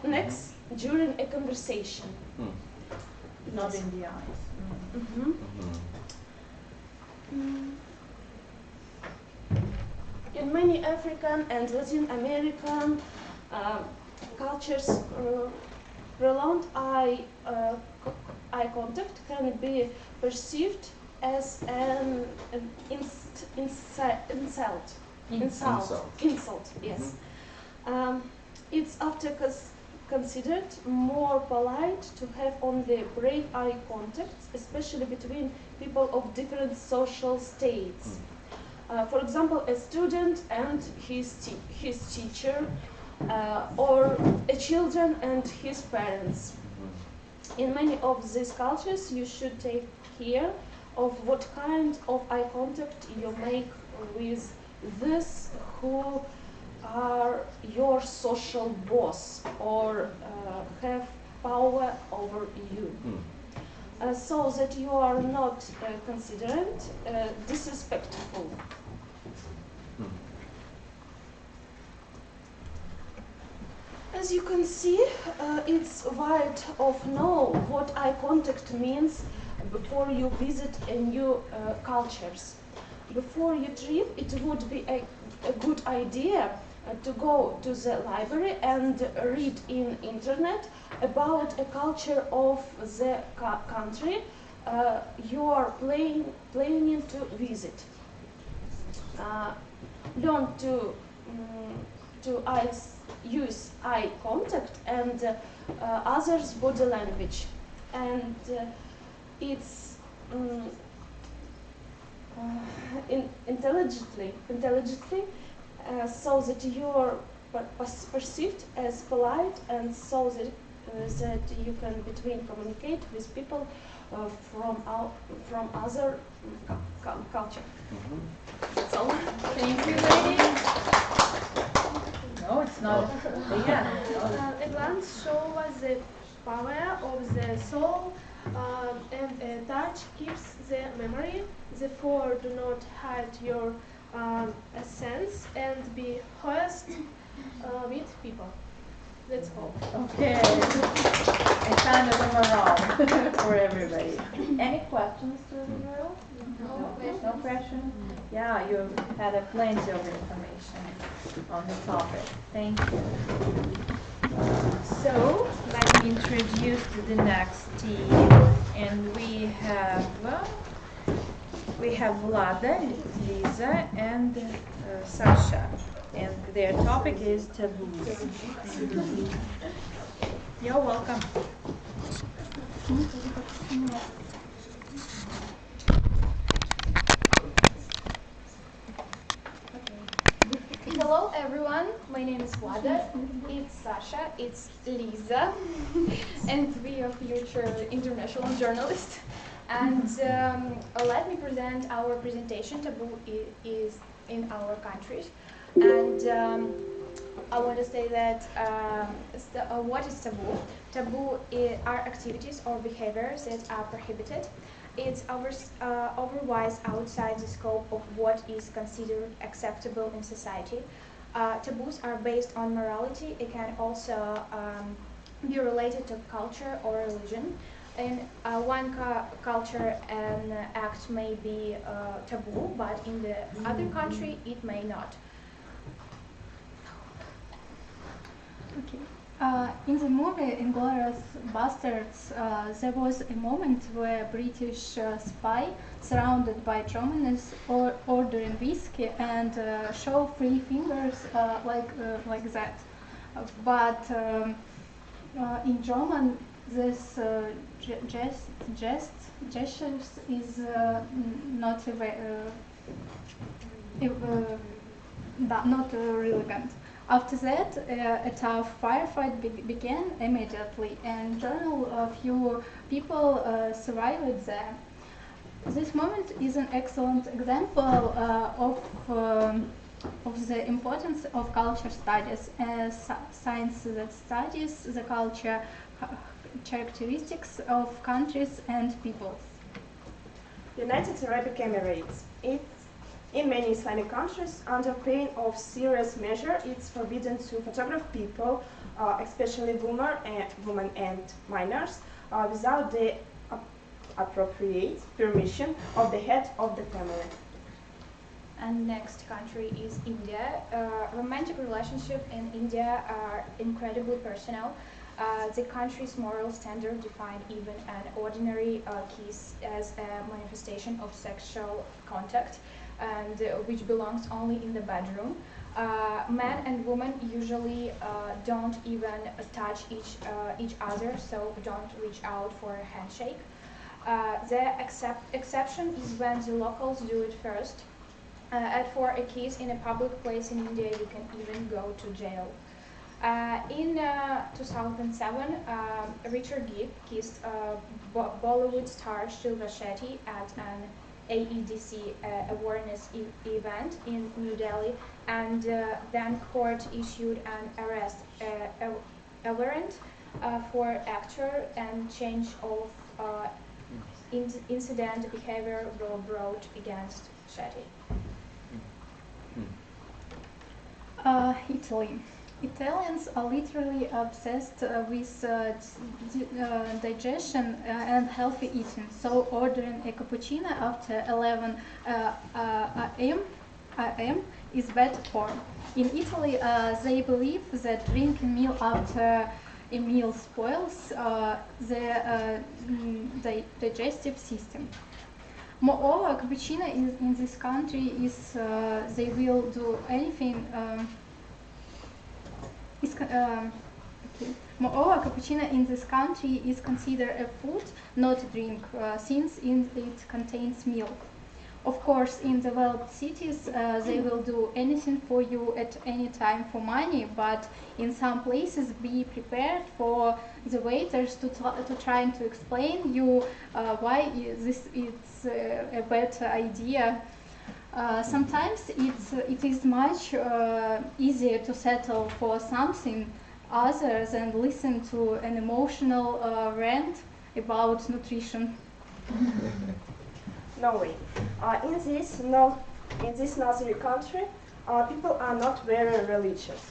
necks during a conversation. Not in the eyes. In many African and Latin American cultures, prolonged eye contact can be perceived as an insult. Yes. It's often considered more polite to have only brief eye contact, especially between people of different social states. For example, a student and his teacher, or a children and his parents. In many of these cultures, you should take care of what kind of eye contact you make with this who are your social boss or have power over you. So that you are not considered disrespectful. As you can see, it's vital of know what eye contact means before you visit a new cultures. Before your trip, it would be a good idea to go to the library and read in internet about a culture of the country you are planning to visit. Learn to use eye contact and others' body language, and it's intelligently, so that you are perceived as polite, and so that you can communicate with people from other culture. That's all. Thank you, ladies. No, it's not. Yeah. A glance shows us the power of the soul, and a touch keeps the memory. Therefore, do not hide your essence and be honest with people. That's all. Okay. A kind of a morale for everybody. Any questions to the girl? No question? Yeah, you had a plenty of information on the topic. Thank you. So, let me introduce the next team. And we have Vlada, Lisa, and Sasha. And their topic is taboos. You're welcome. Hello everyone, my name is Vlada, it's Sasha, it's Lisa, and we are future international journalists. And let me present our presentation, Taboo is in our countries. And I want to say that what is taboo? Taboo are activities or behaviors that are prohibited. It's otherwise outside the scope of what is considered acceptable in society. Taboos are based on morality. It can also be related to culture or religion. In one culture, an act may be taboo, but in the other country, it may not. Okay. In the movie *Inglourious Basterds*, there was a moment where a British spy, surrounded by Germans, ordering whiskey and show three fingers like that. But in German, this gestures is not relevant. After that, a tough firefight began immediately, and a few people survived there. This moment is an excellent example of the importance of culture studies, science that studies the culture characteristics of countries and peoples. United Arab Emirates. In many Islamic countries, under pain of serious measure, it's forbidden to photograph people, especially women and minors, without the appropriate permission of the head of the family. And next country is India. Romantic relationships in India are incredibly personal. The country's moral standard define even an ordinary kiss as a manifestation of sexual contact, and which belongs only in the bedroom. Men and women usually don't even touch each other, so don't reach out for a handshake. The exception is when the locals do it first. and for a kiss in a public place in India, you can even go to jail. In 2007, Richard Gere kissed Bollywood star Shilpa Shetty at an AEDC awareness event in New Delhi, and then court issued an arrest warrant for actor, and change of incident behavior were brought against Shetty. Italy. Italians are literally obsessed with digestion and healthy eating, so ordering a cappuccino after 11 a.m. is bad form. In Italy, they believe that drinking milk after a meal spoils the digestive system. Moreover, cappuccino in this country is they will do anything. Moreover, cappuccino in this country is considered a food, not a drink, since it contains milk. Of course, in developed cities, they will do anything for you at any time for money, but in some places, be prepared for the waiters to try to explain you why this is a better idea. Sometimes it is much easier to settle for something other than listen to an emotional rant about nutrition. Norway. In this northern country, people are not very religious.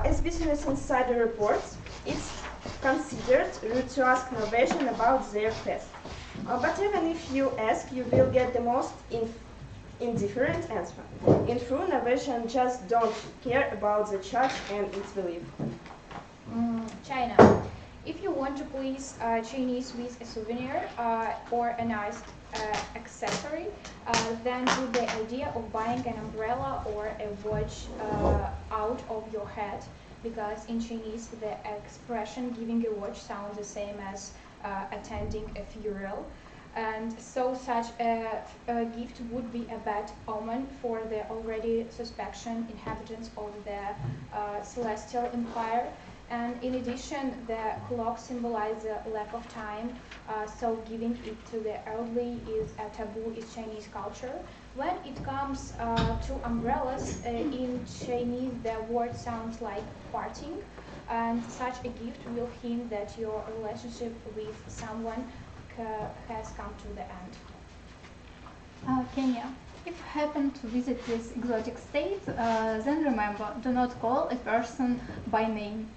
As Business Insider reports, it's considered rude to ask Norwegian about their faith. But even if you ask, you will get the most indifferent answer. In truth, Norwegians just don't care about the church and its belief. China. If you want to please Chinese with a souvenir or a nice accessory, then put the idea of buying an umbrella or a watch out of your head, because in Chinese the expression giving a watch sounds the same as attending a funeral, and so such a gift would be a bad omen for the already suspicious inhabitants of the celestial empire. And in addition, the clock symbolizes a lack of time, so giving it to the elderly is a taboo in Chinese culture. When it comes to umbrellas, in Chinese the word sounds like parting, and such a gift will hint that your relationship with someone has come to the end. Kenya. If you happen to visit this exotic state, then remember, do not call a person by name.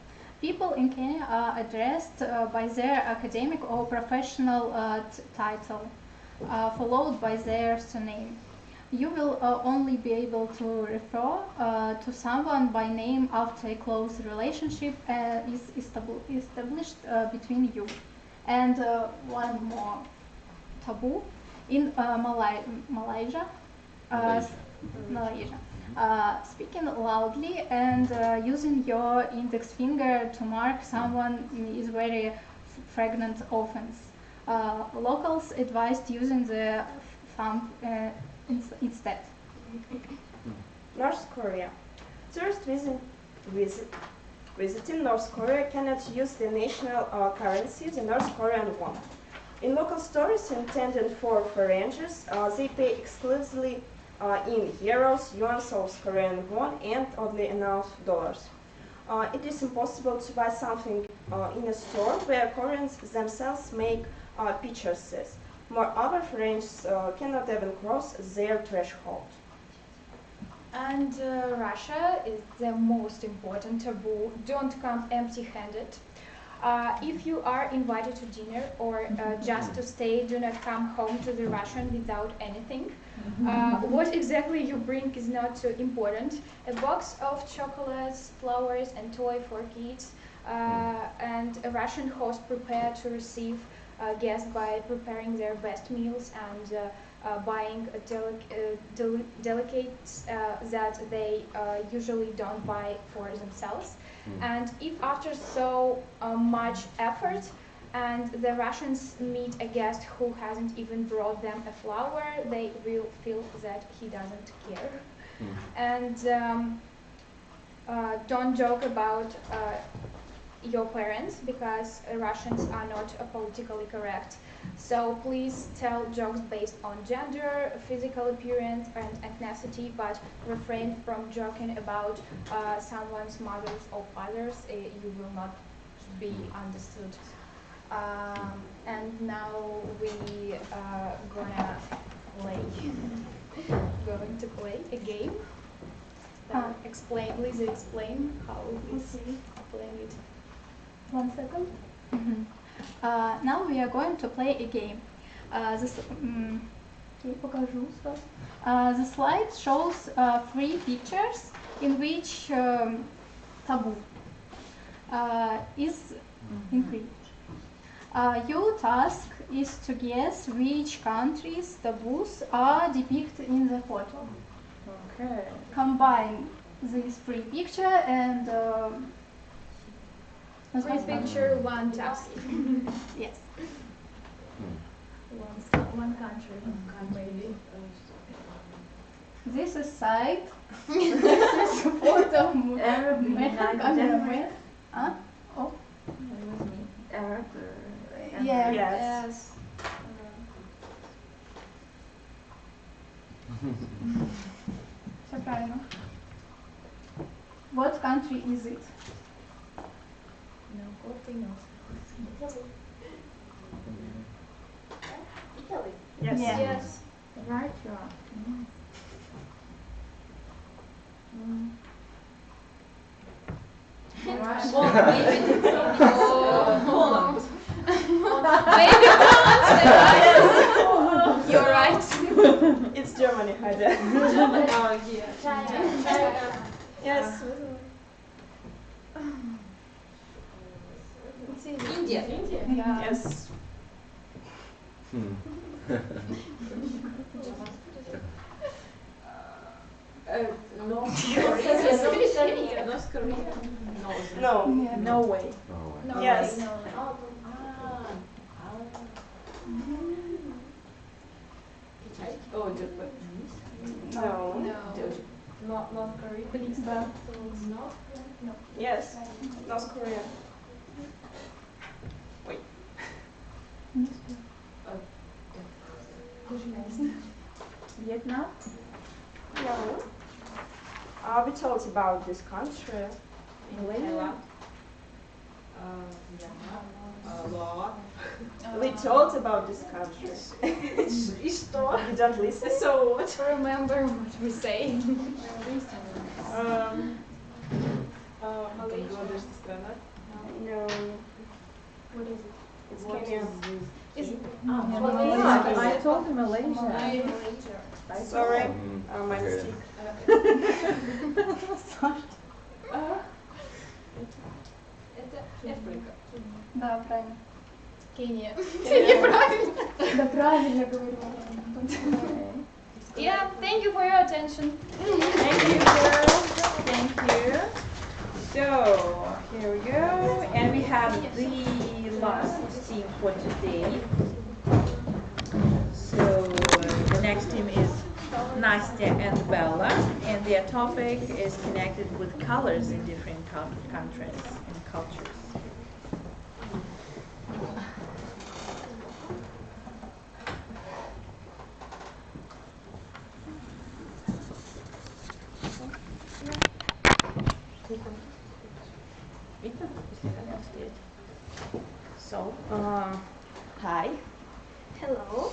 People in Kenya are addressed by their academic or professional title, followed by their surname. You will only be able to refer to someone by name after a close relationship is established between you. And one more taboo in Malaysia. Speaking loudly and using your index finger to mark someone is very fragrant offense. Locals advised using the thumb instead. North Korea. Tourists visiting North Korea cannot use the national currency, the North Korean won. In local stores intended for foreigners, they pay exclusively in euros, yuan, South Korean won, and oddly enough, dollars. It is impossible to buy something in a store where Koreans themselves make purchases. Moreover, foreigners cannot even cross their threshold. And Russia is the most important taboo. Don't come empty-handed. If you are invited to dinner or just to stay, do not come home to the Russian without anything. What exactly you bring is not so important. A box of chocolates, flowers, and toy for kids, and a Russian host prepared to receive guests by preparing their best meals and buying delicates that they usually don't buy for themselves. And if after so much effort and the Russians meet a guest who hasn't even brought them a flower, they will feel that he doesn't care. And don't joke about your parents, because Russians are not politically correct. So please tell jokes based on gender, physical appearance, and ethnicity, but refrain from joking about someone's mothers or fathers. You will not be understood. And now we going to play a game. Lisa, explain how is playing it. 1 second. Now we are going to play a game. The slide shows 3 pictures in which taboo is included. Your task is to guess which countries' taboos are depicted in the photo. Okay. Combine these 3 pictures and 3 picture, 1 task. yes. One country. Maybe. This is side. This is photo. Cameraman. Huh? Oh. Arab. Yeah. Yes. Все правильно. What country is it? No, Italy. Italy. Yes. Yeah. Yes. Right, you are. Poland. Maybe Poland. You're right. It's Germany, Heide. Oh yeah. China. Yes. India. Yeah. Yes. North Korea. No. Yeah. No way. No, Yes. no. Oh, Japan. No. North Korea. Да. Yes. North Korea. Wait. Vietnam? No. We talked about this country. Malaysia? We talked about this country. You don't listen? So what? Remember what we say. No. What is it? It's Kenya. Is it? I told him Malaysia. Sorry. My mistake. Это Африка. Да, правильно. Кения. Неправильно. Да, правильно говорю. Yeah, thank you for your attention. Thank you, girls. Thank you. So, here we go. And we have the last team for today. So, the next team is Nastya and Bella. And their topic is connected with colors in different countries and cultures. So, hi. Hello.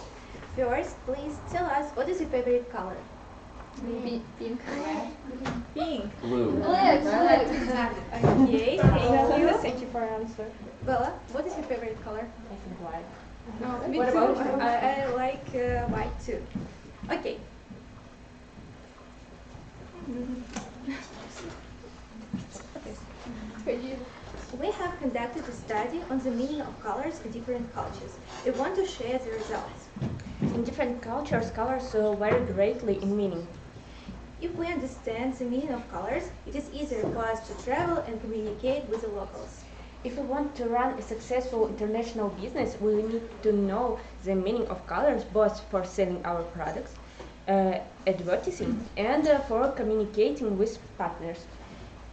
First, please tell us what is your favorite color? Pink. Pink. Blue. Black. Exactly. Okay, thank you. Thank you for your answer. Bella, what is your favorite color? I think white. No, me what too. about? I like white too. Okay. We have conducted a study on the meaning of colors in different cultures. We want to share the results. In different cultures, colors vary greatly in meaning. If we understand the meaning of colors, it is easier for us to travel and communicate with the locals. If we want to run a successful international business, we need to know the meaning of colors, both for selling our products, advertising, and for communicating with partners.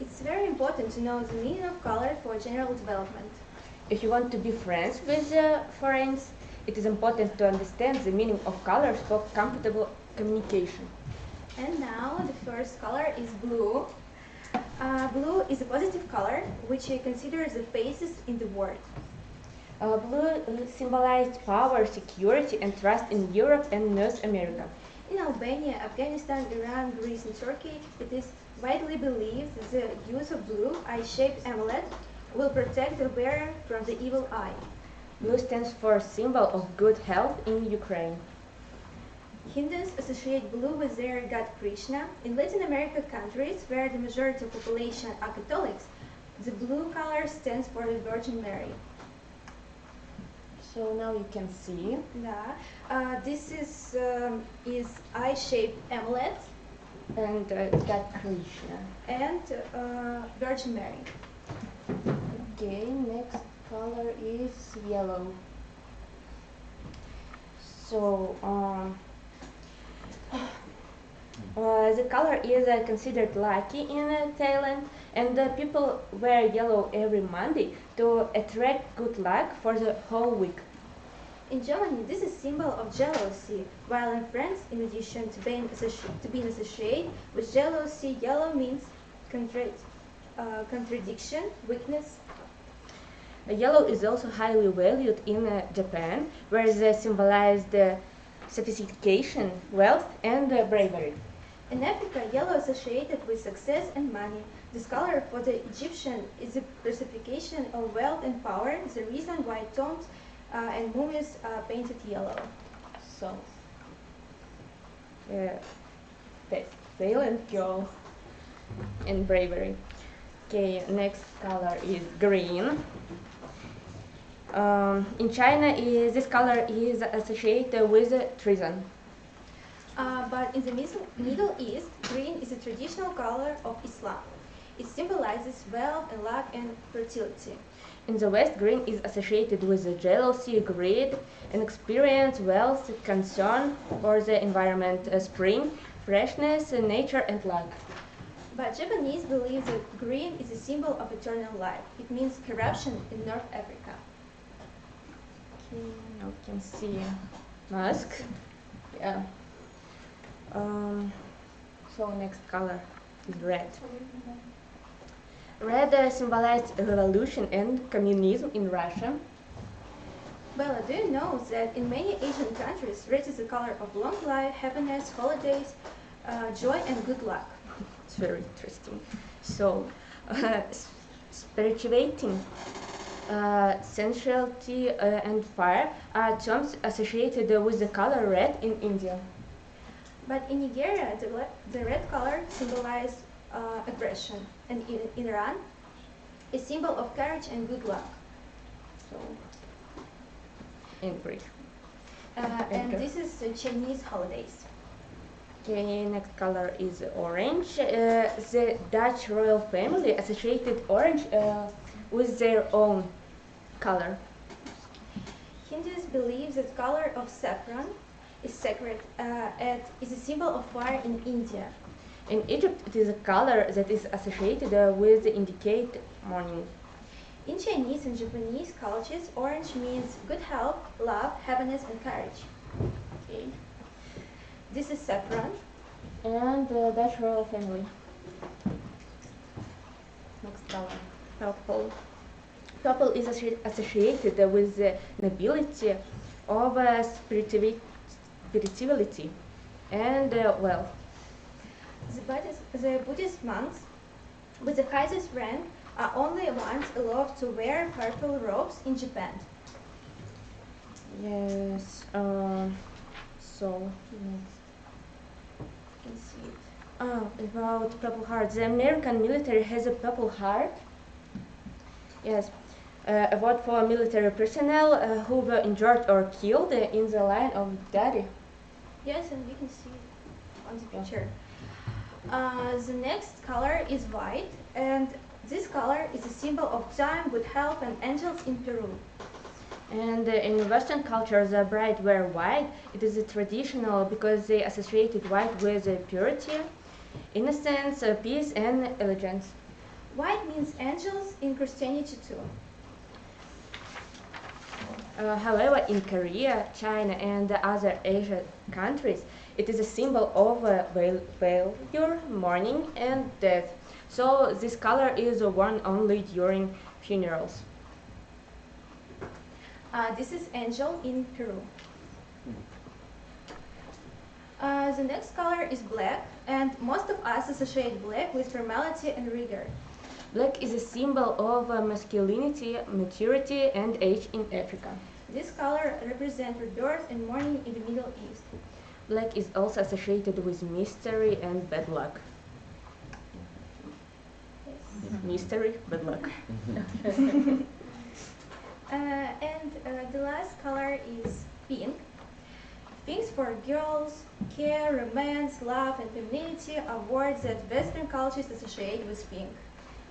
It's very important to know the meaning of color for general development. If you want to be friends with foreigners, it is important to understand the meaning of colors for comfortable communication. And now the first color is blue. Blue is a positive color, which considers the faces in the world. Blue symbolized power, security, and trust in Europe and North America. In Albania, Afghanistan, Iran, Greece, and Turkey, it is widely believed that the use of blue eye-shaped amulet will protect the wearer from the evil eye. Blue stands for symbol of good health in Ukraine. Hindus associate blue with their god Krishna. In Latin American countries, where the majority of population are Catholics, the blue color stands for the Virgin Mary. So now you can see. This is eye-shaped amulet. And god Krishna. And Virgin Mary. Okay, next color is yellow. So the color is considered lucky in Thailand, and people wear yellow every Monday to attract good luck for the whole week. In Germany, this is a symbol of jealousy, while in France, in addition to being associated with jealousy, yellow means contradiction, weakness. Yellow is also highly valued in Japan, where it symbolized sophistication, wealth, and bravery. In Africa, yellow is associated with success and money. This color for the Egyptian is a personification of wealth and power, the reason why tombs and mummies are painted yellow. So, violent girl and bravery. Okay, next color is green. In China, this color is associated with treason. But in the Middle East, green is a traditional color of Islam. It symbolizes wealth and luck and fertility. In the West, green is associated with jealousy, greed, inexperience, wealth, concern for the environment, spring, freshness, nature, and luck. But Japanese believe that green is a symbol of eternal life. It means corruption in North Africa. Okay, now we can see mask. Yeah. So next color is red. Red symbolized revolution and communism in Russia. Bella, do you know that in many Asian countries, red is the color of long life, happiness, holidays, joy, and good luck? It's very interesting. So, spirituality, sensuality, and fire are terms associated with the color red in India. But in Nigeria, the red color symbolizes aggression, and in Iran, a symbol of courage and good luck. So, in Greek. And this is Chinese holidays. Okay, next color is orange. The Dutch royal family associated orange with their own color. Hindus believe that color of saffron is sacred and is a symbol of fire in India. In Egypt, it is a color that is associated with indicate mourning. In Chinese and Japanese cultures, orange means good health, love, happiness, and courage. Okay. This is saffron. And the Dutch royal family. Next color, purple. Purple is associated with the nobility of spirituality and wealth. The Buddhist monks with the highest rank are only ones allowed to wear purple robes in Japan. Yes. So next. You can see it. About Purple Heart. The American military has a Purple Heart. Yes. A vote for military personnel who were injured or killed in the line of duty. Yes, and you can see it on the picture. The next color is white, and This color is a symbol of time, good health, and angels in Peru. And in Western culture, the bride wear white. It is traditional because they associated white with purity, innocence, peace, and elegance. White means angels in Christianity too. However, in Korea, China, and other Asian countries, it is a symbol of failure, mourning, and death. So this color is worn only during funerals. This is angel in Peru. The next color is black, and most of us associate black with formality and rigor. Black is a symbol of masculinity, maturity, and age in Africa. This color represents rebirth and mourning in the Middle East. Black is also associated with mystery and bad luck. Mystery, bad luck. The last color is pink. Pink for girls, care, romance, love, and femininity are words that Western cultures associate with pink.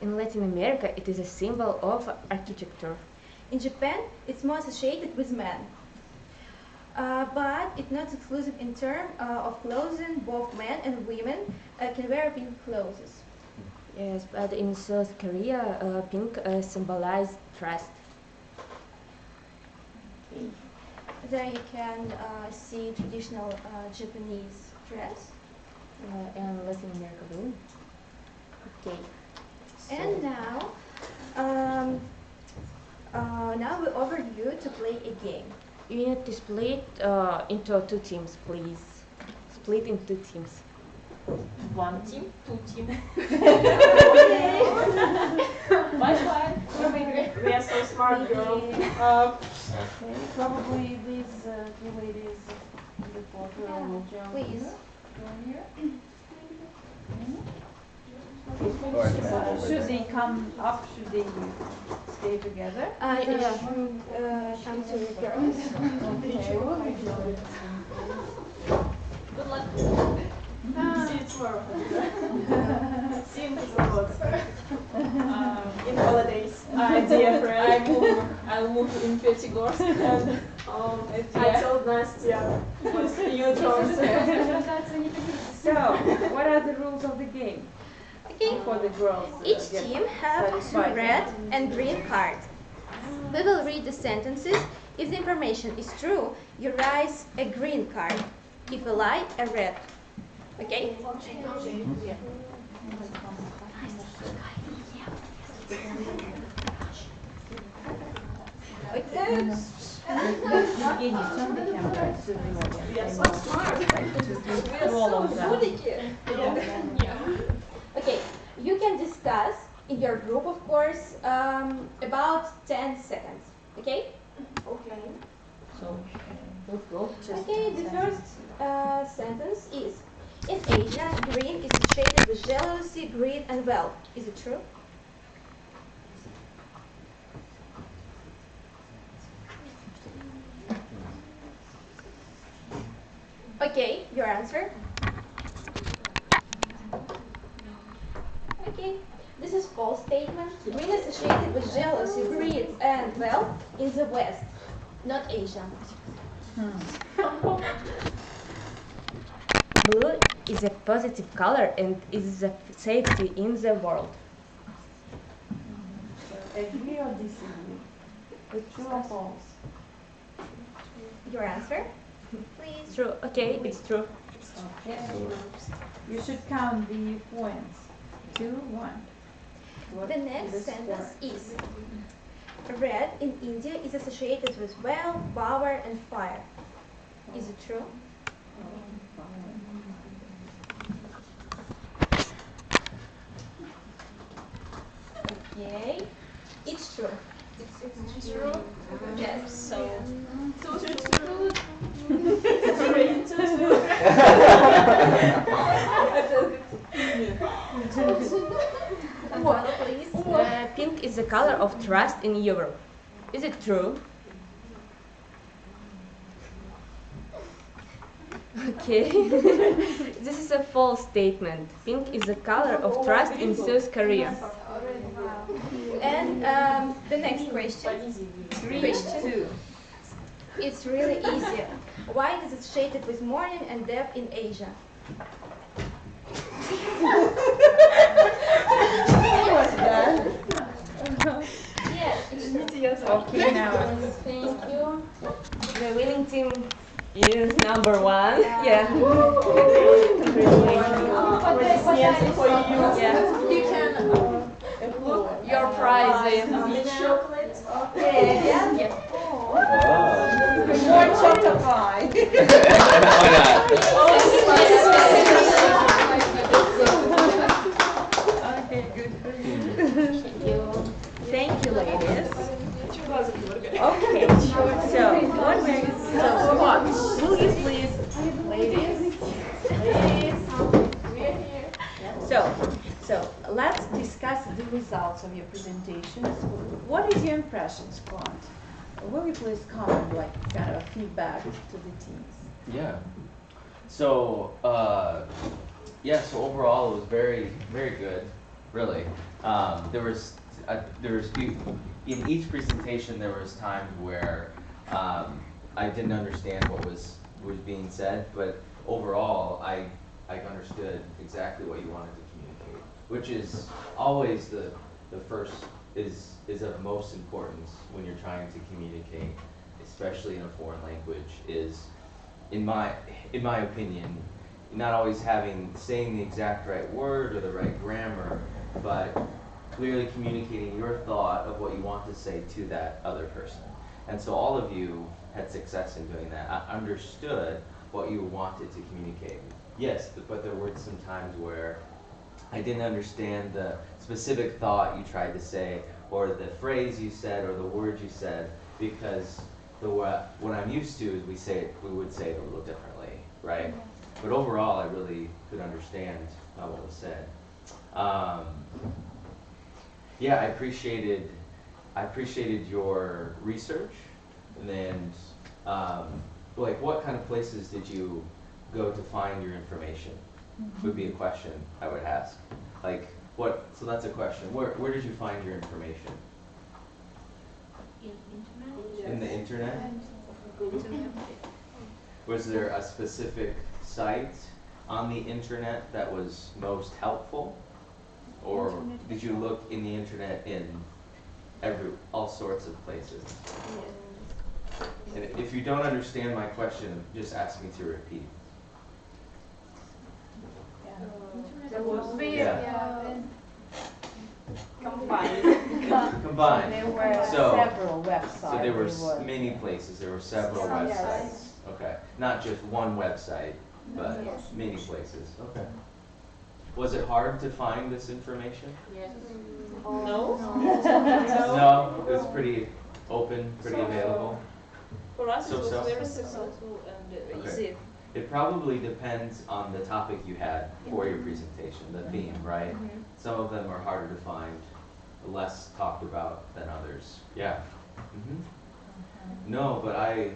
In Latin America, it is a symbol of architecture. In Japan, it's more associated with men. But it's not exclusive in terms of clothing. Both men and women can wear pink clothes. Yes, but in South Korea, pink symbolizes trust. Okay. There you can see traditional Japanese dress. And Latin America blue. Okay. And now we offer you to play a game. You need to split into 2 teams, please. Split into teams. 1 team, 2 team. Bye. We are so smart, girl. Okay, probably these two ladies in the photo will jump. Please. Go here. Or I can come over Should there. they come up? Should they stay together? Come to the girls. Okay, we'll be doing Good luck. See you tomorrow. See you in in holidays. Dear friend. I'll move in Pyatigorsk. And I told Nastya what's your choice. So, what are the rules of the game? Okay. For the girls. Each get team have satisfied. red and green cards. We will read the sentences. If the information is true, you raise a green card. If a lie, a red. Okay? Evgeny, turn the camera to the audience. We are so smart. To all of them. Okay, you can discuss in your group, of course, about 10 seconds. Okay? Okay. So, let's go. Okay, the first sentence is: in Asia, green is associated with jealousy, greed, and wealth. Is it true? Okay, your answer. Okay, this is false statement. Green is associated with jealousy, greed, and wealth in the West, not Asia. Blue is a positive color and is the safety in the world. Agree or disagree? With true or false? Your answer, please. True. Okay, it's true. Okay. You should count the points. 2, 1. The next sentence is: red in India is associated with wealth, power, and fire. Is it true? Okay, it's true. It's true. Yes. So. Please. Pink is the color of trust in Europe. Is it true? Okay. This is a false statement. Pink is the color of trust in South Korea. And the next question. Question 2. It's really easy. Why is it shaded with mourning and death in Asia? Okay, now thank you. The winning team is number 1. Yeah. Congratulations for you. Yeah. You can look your prize in. Chocolate. Yeah. More chocolate pie. Okay, good. Thank you, ladies. Okay, so what? Will you please, ladies? We're here. So let's discuss the results of your presentations. What is your impression, Scott? Will you please comment, like, kind of feedback to the teams? Yeah. So, so overall it was very, very good, really. In each presentation there was times where I didn't understand what was being said, but overall I understood exactly what you wanted to communicate, which is always the first is of most importance when you're trying to communicate, especially in a foreign language, is in my opinion, not always saying the exact right word or the right grammar, but clearly communicating your thought of what you want to say to that other person. And so all of you had success in doing that. I understood what you wanted to communicate. Yes, but there were some times where I didn't understand the specific thought you tried to say, or the phrase you said, or the word you said, because what I'm used to is we would say it a little differently, right? But overall, I really could understand what was said. Yeah, I appreciated your research, and like, what kind of places did you go to find your information? Would be a question I would ask. Like, what? So that's a question. Where did you find your information? In the internet. Was there a specific site on the internet that was most helpful? Or did you look in the internet in all sorts of places? And if you don't understand my question, just ask me to repeat. Combined. There were several websites. So there were many places. There were several websites. Okay, not just one website, but many places. Okay. Was it hard to find this information? Yes. No. No, it was pretty open, pretty available. For us, it was So. very successful and easy. It probably depends on the topic you had for your presentation, the theme, right? Some of them are harder to find, less talked about than others. Yeah. No, but I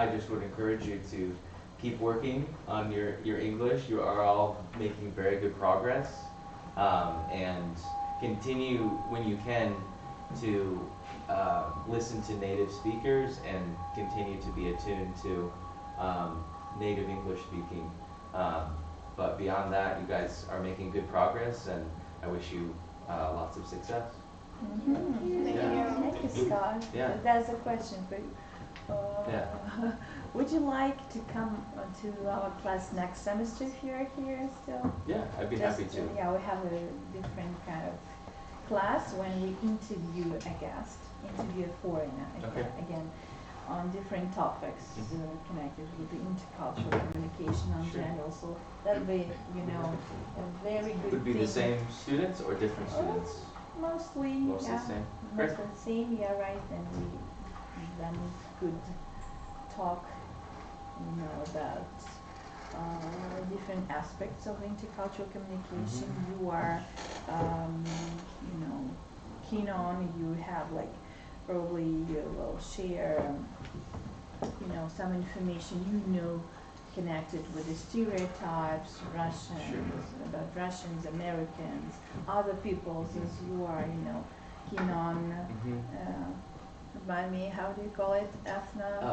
just would encourage you to keep working on your English. You are all making very good progress, and continue when you can to listen to native speakers and continue to be attuned to native English speaking. But beyond that, you guys are making good progress, and I wish you lots of success. Thank you, Scott. Yeah. That's a question for you. Would you like to come to our class next semester if you're here still? Yeah, I'd be happy to. Yeah, we have a different kind of class when we interview a guest, interview a foreigner, again, on different topics connected with the intercultural communication in general. So that'll be, a very good Would be thing. the same students or different students? Mostly The same. Great. Mostly the same, yeah, right. And we then could talk, about different aspects of intercultural communication you are, keen on. You have probably you will share, some information connected with the stereotypes, Russians, about Russians, Americans, other peoples, as you are, you know, keen on. Remind me, how do you call it?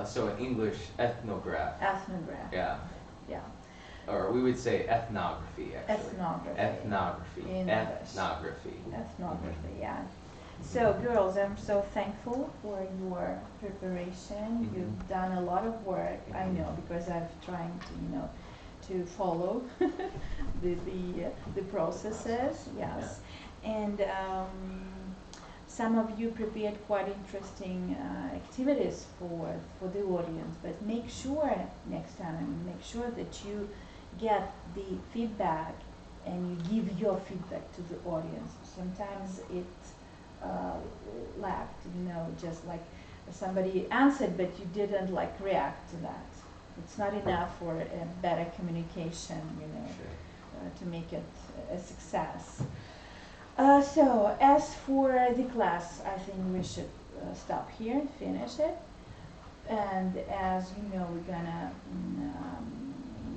So in English, ethnograph. Ethnograph. Yeah. Yeah. Or we would say ethnography, actually. Ethnography. Ethnography. In Ethnography. Ethnography, yeah. So, girls, I'm so thankful for your preparation. You've done a lot of work, I know, because I've trying to, you know, to follow the processes, yes. Yeah. And some of you prepared quite interesting activities for the audience, but make sure next time, make sure that you get the feedback and you give your feedback to the audience. Sometimes it lacked, you know, just like somebody answered but you didn't like react to that. It's not enough for a better communication, you know, to make it a success. So as for the class, I think we should stop here and finish it. And as you know, we're gonna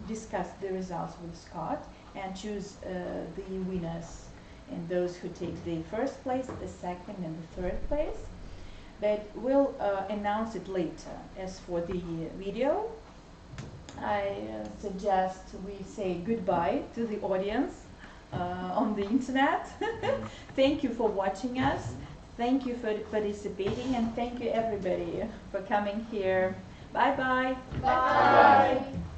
discuss the results with Scott and choose the winners and those who take the first place, the second and the third place. But we'll announce it later. As for the video, I suggest we say goodbye to the audience on the internet. Thank you for watching us. Thank you for participating, and thank you everybody for coming here. Bye-bye. Bye. Bye.